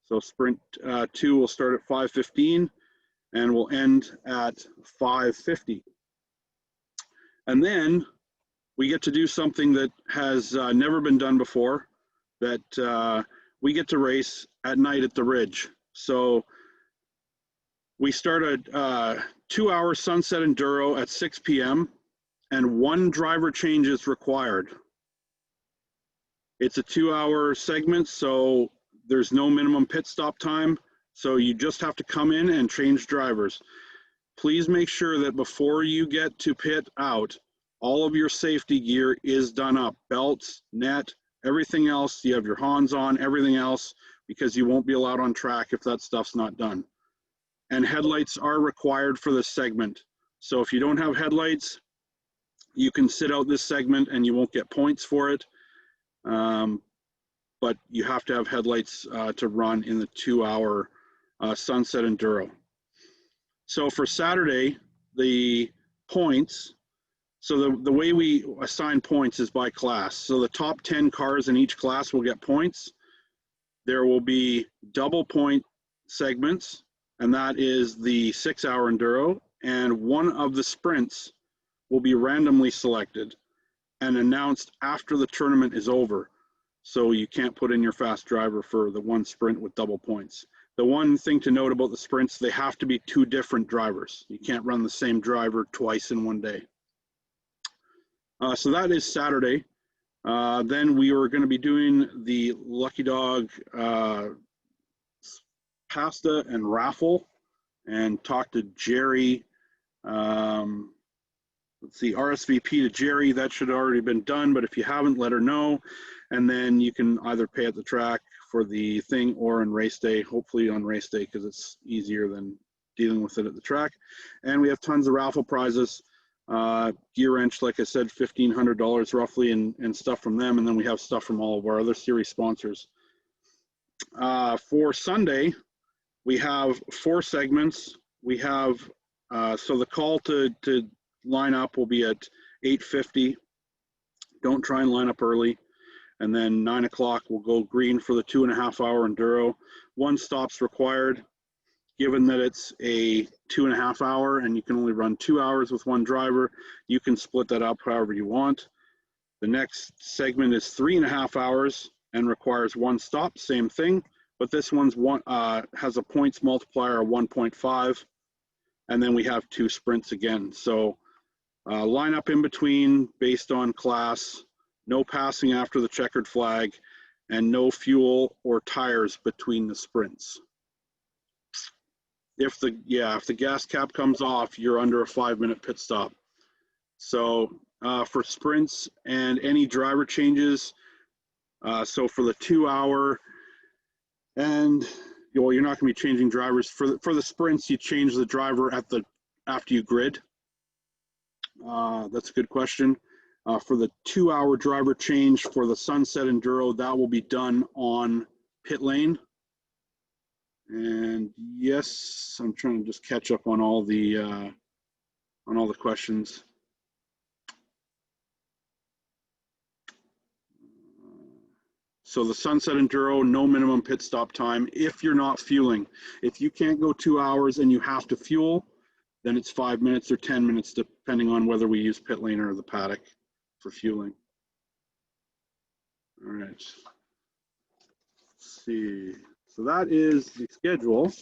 So sprint 2 will start at 5:15 and will end at 5:50. And then we get to do something that has never been done before, that we get to race at night at the Ridge. So we start a 2-hour sunset enduro at 6 p.m. and 1 driver change is required. It's a 2-hour segment, so there's no minimum pit stop time. So you just have to come in and change drivers. Please make sure that before you get to pit out, all of your safety gear is done up. Belts, net, everything else. You have your Hans on, everything else, because you won't be allowed on track if that stuff's not done. And headlights are required for this segment. So if you don't have headlights, you can sit out this segment and you won't get points for it. but you have to have headlights to run in the 2-hour Sunset Enduro. So for Saturday, the points, so the way we assign points is by class. So the top 10 cars in each class will get points. There will be double point segments, and that is the 6-hour Enduro, and one of the sprints will be randomly selected and announced after the tournament is over. So you can't put in your fast driver for the one sprint with double points. The one thing to note about the sprints, they have to be 2 different drivers. You can't run the same driver twice in one day. So that is Saturday. Then we are going to be doing the Lucky Dog pasta and raffle, and talk to Jerry. Let's see, RSVP to Jerry. That should have already been done, but if you haven't, let her know. And then you can either pay at the track for the thing or on race day, hopefully on race day, because it's easier than dealing with it at the track. And we have tons of raffle prizes. Gear wrench, like I said, $1,500 roughly, and stuff from them. And then we have stuff from all of our other series sponsors. For Sunday, we have 4 segments. We have, so the call to line up will be at 8:50. Don't try and line up early. And then 9 o'clock we'll go green for the 2.5-hour Enduro. 1 stop's required. Given that it's a 2.5 hour and you can only run 2 hours with 1 driver, you can split that up however you want. The next segment is 3.5 hours and requires 1 stop, same thing, but this one's has a points multiplier of 1.5, and then we have 2 sprints again. So line up in between based on class, no passing after the checkered flag, and no fuel or tires between the sprints. If the gas cap comes off, you're under a 5-minute pit stop. So for sprints and any driver changes, so for the 2-hour, and well, you're not going to be changing drivers for the sprints. You change the driver after you grid. That's a good question. For the 2-hour driver change for the Sunset Enduro, that will be done on pit lane. And yes, I'm trying to just catch up on all the questions. So the Sunset Enduro, no minimum pit stop time if you're not fueling. If you can't go 2 hours and you have to fuel, then it's 5 minutes or 10 minutes, depending on whether we use pit lane or the paddock for fueling. All right. Let's see. So that is the schedule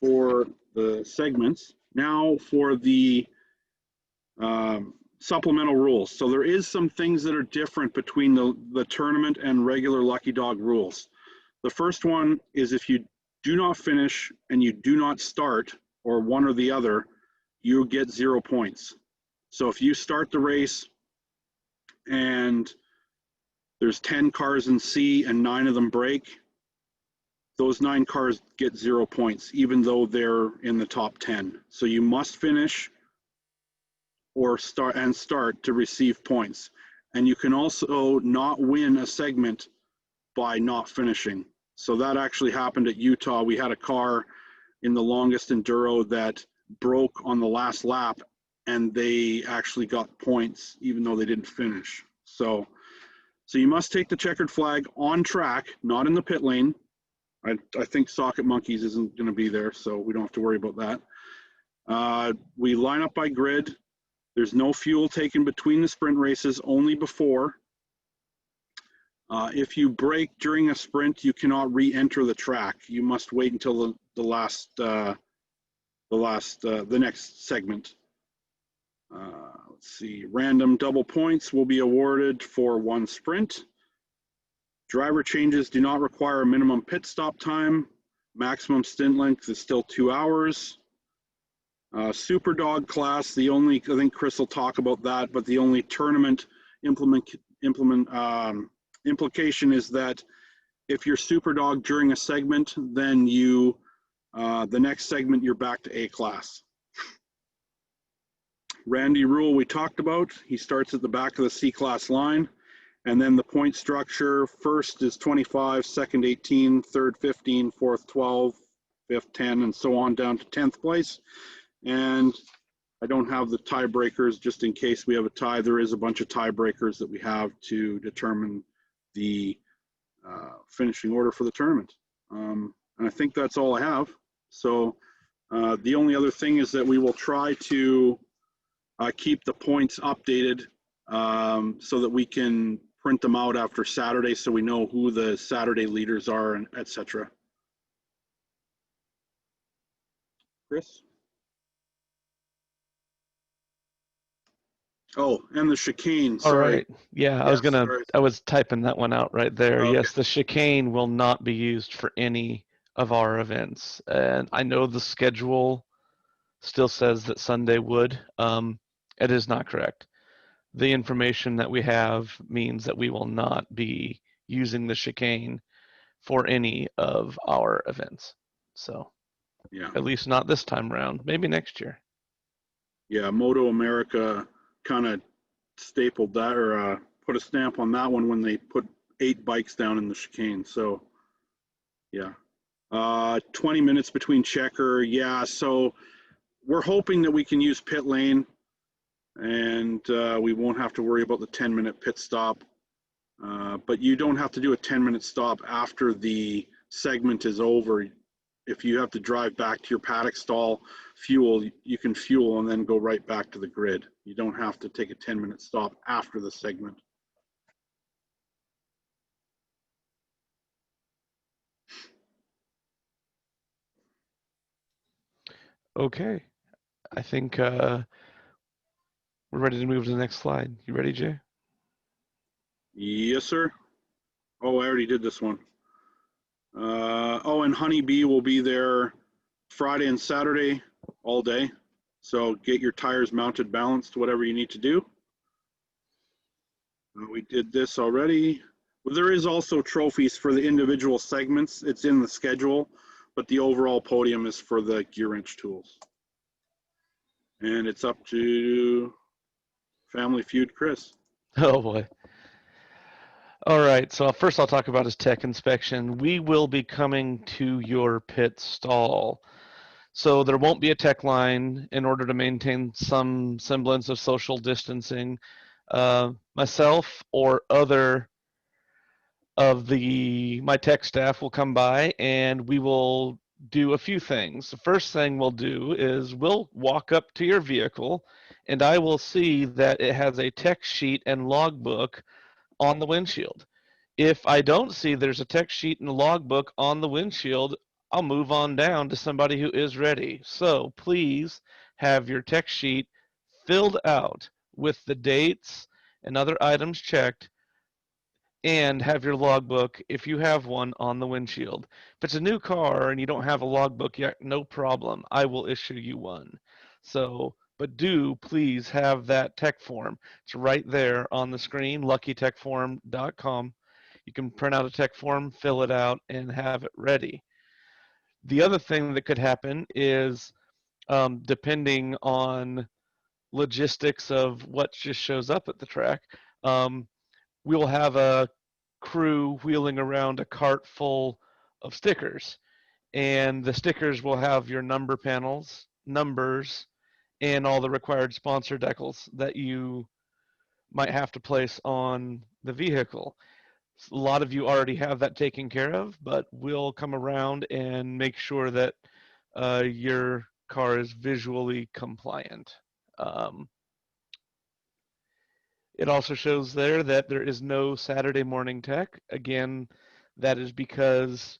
for the segments. Now for the supplemental rules. So there is some things that are different between the tournament and regular Lucky Dog rules. The first one is if you do not finish and you do not start, or one or the other, you get 0 points. So if you start the race and there's 10 cars in C and 9 of them break, those 9 cars get 0 points, even though they're in the top 10. So you must finish or start to receive points. And you can also not win a segment by not finishing. So that actually happened at Utah. We had a car in the longest Enduro that broke on the last lap, and they actually got points even though they didn't finish. So you must take the checkered flag on track, not in the pit lane. I think Socket Monkeys isn't going to be there, so we don't have to worry about that. We line up by grid. There's no fuel taken between the sprint races, only before. If you break during a sprint, you cannot re-enter the track. You must wait until the next segment. Let's see. Random double points will be awarded for 1 sprint. Driver changes do not require a minimum pit stop time. Maximum stint length is still 2 hours. Super Dog class, I think Chris will talk about that, but the only tournament implication is that if you're Super Dog during a segment, then the next segment you're back to A class. Randy Rule we talked about. He starts at the back of the C class line And then the point structure, first is 25, second 18, third 15, fourth 12, fifth 10, and so on down to 10th place. And I don't have the tiebreakers just in case we have a tie. There is a bunch of tiebreakers that we have to determine the finishing order for the tournament. And I think that's all I have. So the only other thing is that we will try to keep the points updated so that we can print them out after Saturday so we know who the Saturday leaders are, and etc. Chris? Oh, and the chicane, All sorry. right. Yeah, Sorry. I was typing that one out right there. Okay. Yes, the chicane will not be used for any of our events. And I know the schedule still says that Sunday would. It is not correct. The information that we have means that we will not be using the chicane for any of our events. So, Yeah. at least not this time around. Maybe next year. Yeah, Moto America kind of stapled that or put a stamp on that one when they put 8 bikes down in the chicane. So, yeah. 20 minutes between checker. Yeah, so we're hoping that we can use pit lane and we won't have to worry about the 10-minute pit stop. But you don't have to do a 10-minute stop after the segment is over. If you have to drive back to your paddock stall, fuel, you can fuel and then go right back to the grid. You don't have to take a 10-minute stop after the segment. Okay. I think we're ready to move to the next slide. You ready, Jay? Yes, sir. Oh, I already did this one. Oh, and Honeybee will be there Friday and Saturday all day. So get your tires mounted, balanced, whatever you need to do. We did this already. Well, there is also trophies for the individual segments. It's in the schedule, but the overall podium is for the gear wrench tools. And it's up to Family Feud Chris. Oh boy. All right, so first I'll talk about his tech inspection. We will be coming to your pit stall. So there won't be a tech line in order to maintain some semblance of social distancing. Myself or other of my tech staff will come by and we will do a few things. The first thing we'll do is we'll walk up to your vehicle and I will see that it has a tech sheet and logbook on the windshield. If I don't see there's a tech sheet and logbook on the windshield, I'll move on down to somebody who is ready. So please have your tech sheet filled out with the dates and other items checked, and have your logbook, if you have one, on the windshield. If it's a new car and you don't have a logbook yet, no problem. I will issue you one. So, but do please have that tech form. It's right there on the screen, luckytechform.com. You can print out a tech form, fill it out, and have it ready. The other thing that could happen is, depending on logistics of what just shows up at the track, we'll have a crew wheeling around a cart full of stickers. And the stickers will have your number panels, numbers, and all the required sponsor decals that you might have to place on the vehicle. A lot of you already have that taken care of, but we'll come around and make sure that your car is visually compliant. It also shows there that there is no Saturday morning tech. Again, that is because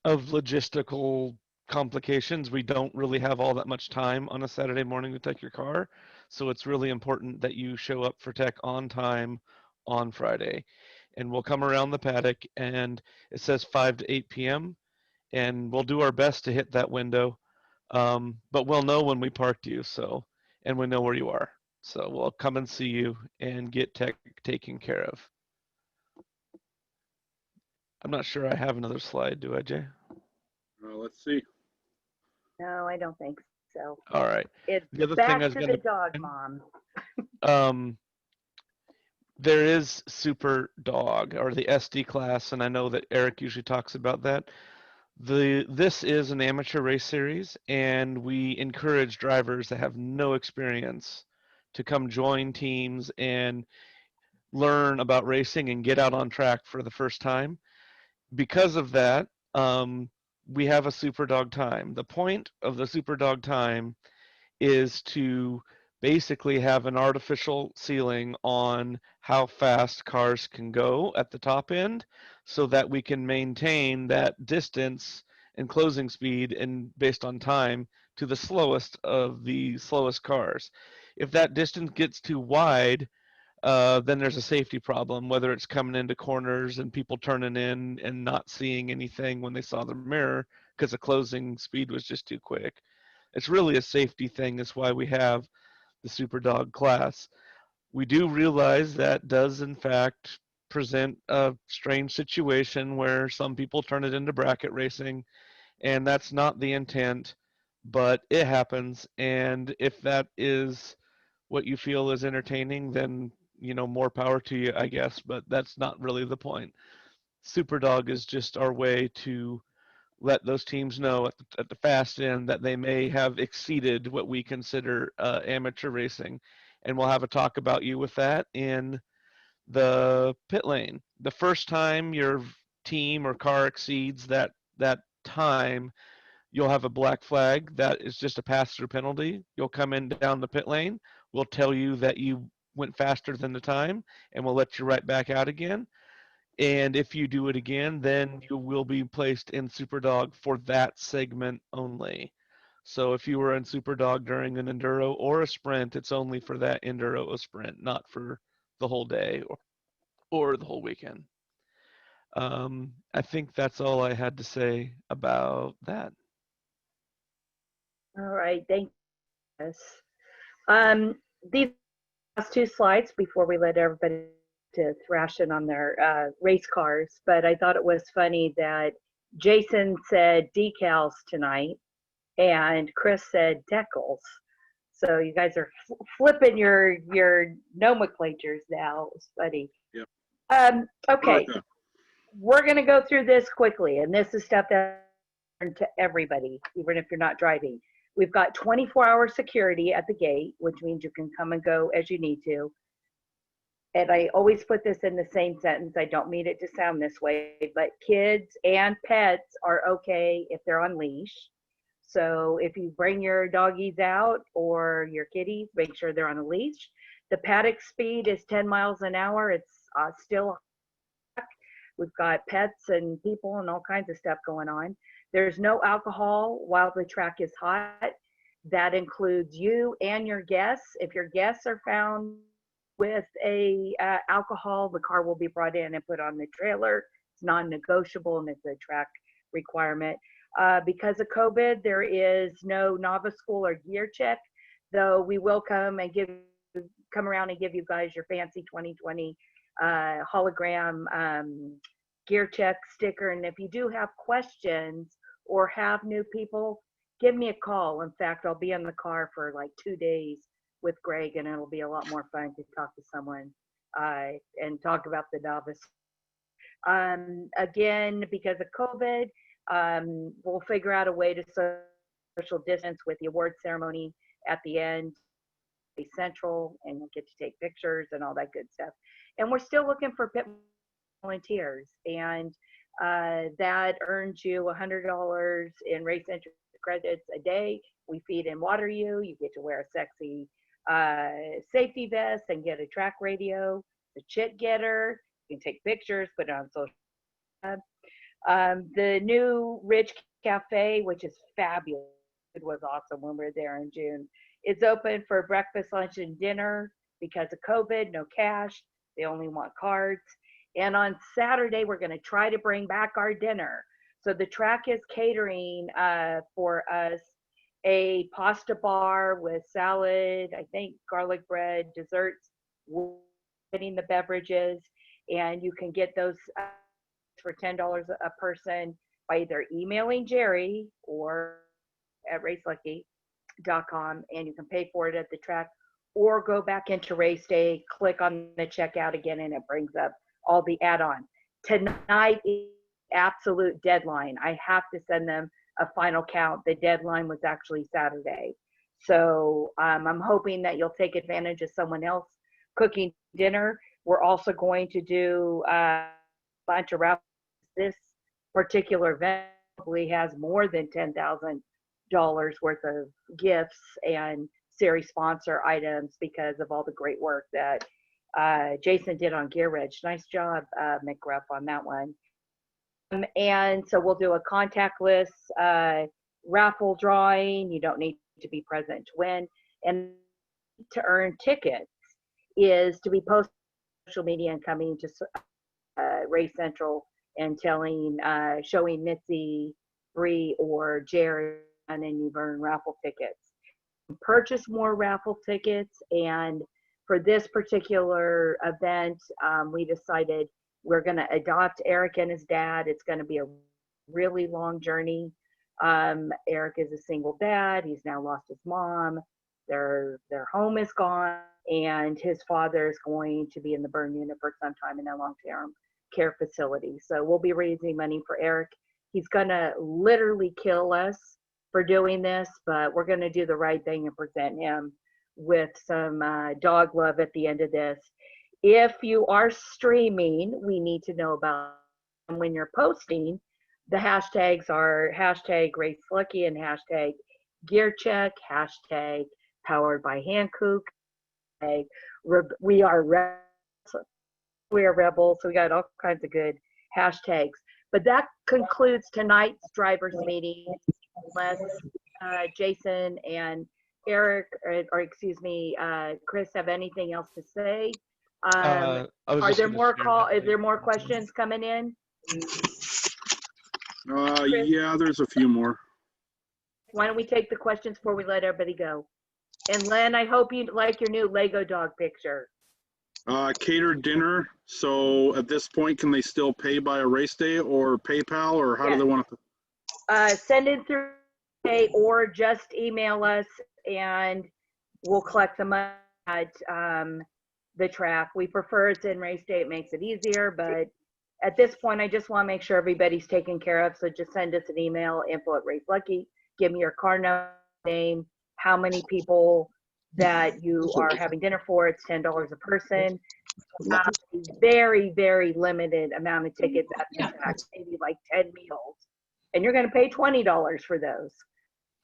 of logistical complications. We don't really have all that much time on a Saturday morning to tech your car. So it's really important that you show up for tech on time on Friday. And we'll come around the paddock and it says 5 to 8 p.m. and we'll do our best to hit that window. But we'll know when we parked you, and we know where you are. So we'll come and see you and get tech taken care of. I'm not sure I have another slide, do I, Jay? Let's see. No, I don't think so. All right. It's The other thing back I was to going the to dog mom. um, There is Super Dog or the SD class, and I know that Eric usually talks about that. This is an amateur race series, and we encourage drivers that have no experience to come join teams and learn about racing and get out on track for the first time. Because of that, we have a Super Dog time. The point of the Super Dog time is to basically have an artificial ceiling on how fast cars can go at the top end so that we can maintain that distance and closing speed and based on time to the slowest of the slowest cars. If that distance gets too wide, then there's a safety problem, whether it's coming into corners and people turning in and not seeing anything when they saw the mirror because the closing speed was just too quick. It's really a safety thing. That's why we have the Super Dog class. We do realize that does, in fact, present a strange situation where some people turn it into bracket racing, and that's not the intent, but it happens. And if that is what you feel is entertaining, then more power to you, I guess. But that's not really the point. Superdog is just our way to let those teams know at the fast end that they may have exceeded what we consider amateur racing, and we'll have a talk about you with that in the pit lane. The first time your team or car exceeds that time, you'll have a black flag that is just a pass-through penalty. You'll come in down the pit lane. We'll tell you that you went faster than the time, and we'll let you right back out again. And if you do it again, then you will be placed in Superdog for that segment only. So if you were in Superdog during an enduro or a sprint, it's only for that enduro or sprint, not for the whole day or the whole weekend. I think that's all I had to say about that. All right, thank you. These last two slides before we let everybody to thrash in on their race cars, but I thought it was funny that Jason said decals tonight and Chris said decals. So you guys are flipping your nomenclatures now. It's funny. Yep. Okay, we're going to go through this quickly, and this is stuff that to everybody, even if you're not driving. We've got 24-hour security at the gate, which means you can come and go as you need to. And I always put this in the same sentence. I don't mean it to sound this way, but kids and pets are okay if they're on leash. So if you bring your doggies out or your kitties, make sure they're on a leash. The paddock speed is 10 miles an hour. It's still, we've got pets and people and all kinds of stuff going on. There's no alcohol while the track is hot. That includes you and your guests. If your guests are found with a alcohol, the car will be brought in and put on the trailer. It's non-negotiable and it's a track requirement. Because of COVID, there is no novice school or gear check, though we will come around and give you guys your fancy 2020 hologram gear check sticker. And if you do have questions or have new people, give me a call. In fact, I'll be in the car for like 2 days with Greg, and it'll be a lot more fun to talk to someone and talk about the novice. Again, because of COVID, we'll figure out a way to social distance with the award ceremony at the end, central, and we'll get to take pictures and all that good stuff. And we're still looking for pit volunteers, and that earns you $100 in race entry credits a day. We feed and water you. You get to wear a sexy safety vest and get a track radio, the chit getter. You can take pictures, put it on social media. The new Rich Cafe, which is fabulous, it was awesome when we were there in June, is open for breakfast, lunch, and dinner. Because of COVID, no cash. They only want cards. And on Saturday, we're going to try to bring back our dinner. So the track is catering for us a pasta bar with salad, I think garlic bread, desserts, getting the beverages, and you can get those for $10 a person by either emailing Jerry or at racelucky.com, and you can pay for it at the track, or go back into race day, click on the checkout again, and it brings up all the add-on. Tonight is absolute deadline. I have to send them a final count. The deadline was actually Saturday. So I'm hoping that you'll take advantage of someone else cooking dinner. We're also going to do a bunch of raffles. This particular event probably has more than $10,000 worth of gifts and series sponsor items because of all the great work that Jason did on Gear Ridge. Nice job, McGruff, on that one. And so we'll do a contactless raffle drawing. You don't need to be present to win. And to earn tickets is to be posted on social media and coming to Race Central and showing Mitzi, Bree, or Jerry, and then you've earned raffle tickets. Purchase more raffle tickets, and for this particular event, we decided we're going to adopt Eric and his dad. It's going to be a really long journey. Eric is a single dad. He's now lost his mom. Their home is gone, and his father is going to be in the burn unit for some time in a long-term care facility. So we'll be raising money for Eric. He's going to literally kill us for doing this, but we're going to do the right thing and present him with some dog love at the end of this. If you are streaming, we need to know about them. When you're posting, the hashtags are hashtag Race Lucky and hashtag Gear Check, hashtag Powered by Hankook. We are rebels. So we got all kinds of good hashtags. But that concludes tonight's drivers meeting. Unless Jason and Eric, or excuse me, Chris, have anything else to say? Are there more questions coming in? Yeah, there's a few more. Why don't we take the questions before we let everybody go? And Len, I hope you like your new Lego dog picture. Catered dinner. So at this point, can they still pay by a race day or PayPal, or how do they want to? Send it through pay or just email us and we'll collect them at the track. We prefer it's in race day. It makes it easier, but at this point, I just want to make sure everybody's taken care of. So just send us an email, info@racelucky. Give me your car number, name, how many people that you are having dinner for. It's $10 a person. Very, very limited amount of tickets at the track, maybe like 10 meals. And you're going to pay $20 for those.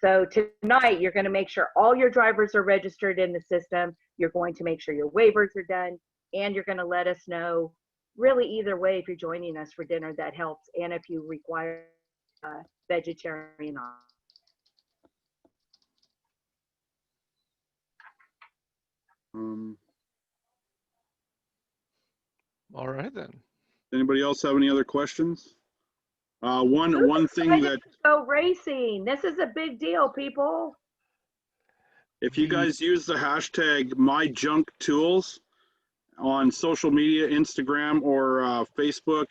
So tonight, you're going to make sure all your drivers are registered in the system. You're going to make sure your waivers are done. And you're going to let us know, really either way, if you're joining us for dinner, that helps. And if you require vegetarian option. All right then. Anybody else have any other questions? One thing that go racing. This is a big deal, people. if you guys use the hashtag #MyJunkTools on social media, Instagram or Facebook,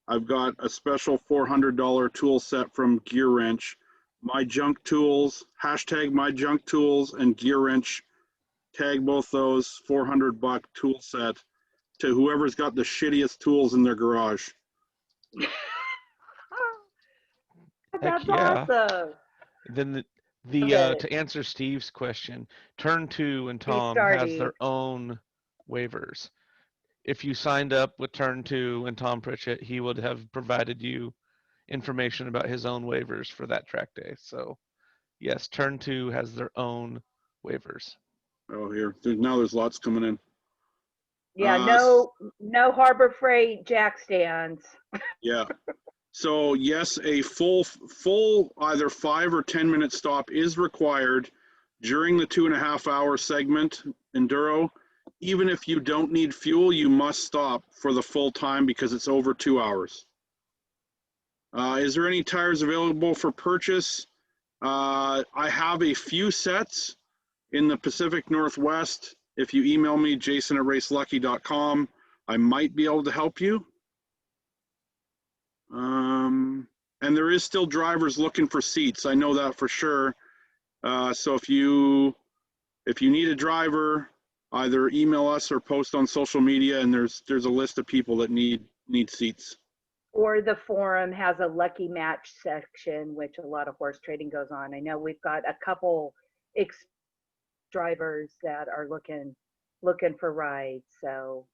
I've got a special $400 tool set from Gear Wrench. #MyJunkTools, hashtag #MyJunkTools and Gear Wrench. Tag both those, $400 tool set to whoever's got the shittiest tools in their garage. That's yeah. awesome. Then to answer Steve's question, Turn 2 and Tom has their own waivers. If you signed up with Turn 2 and Tom Pritchett, he would have provided you information about his own waivers for that track day. So yes, Turn 2 has their own waivers. Oh, here. Now there's lots coming in. Yeah, no Harbor Freight jack stands. Yeah. So yes, a full either 5 or 10 minute stop is required during the 2.5 hour segment enduro. Even if you don't need fuel, you must stop for the full time because it's over 2 hours. Is there any tires available for purchase? I have a few sets in the Pacific Northwest. If you email me, jason@racelucky.com, I might be able to help you. And there is still drivers looking for seats. I know that for sure. So if you need a driver, either email us or post on social media, and there's a list of people that need seats. Or the forum has a lucky match section, which a lot of horse trading goes on. I know we've got a couple drivers that are looking for rides. So,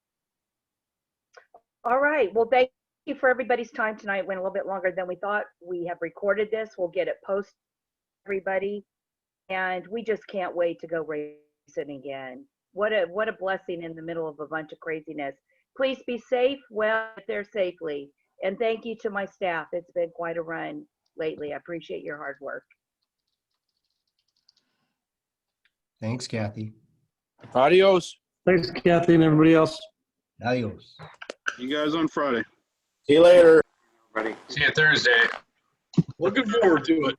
all right. Well, thank you for everybody's time tonight. Went a little bit longer than we thought. We have recorded this. We'll get it posted, everybody, and we just can't wait to go racing again. What a blessing in the middle of a bunch of craziness. Please be safe. Well, get there safely. And thank you to my staff. It's been quite a run lately. I appreciate your hard work. Thanks, Kathy. Adios. Thanks, Kathy, and everybody else. Adios. You guys on Friday. See you later. See you Thursday. Looking forward to it.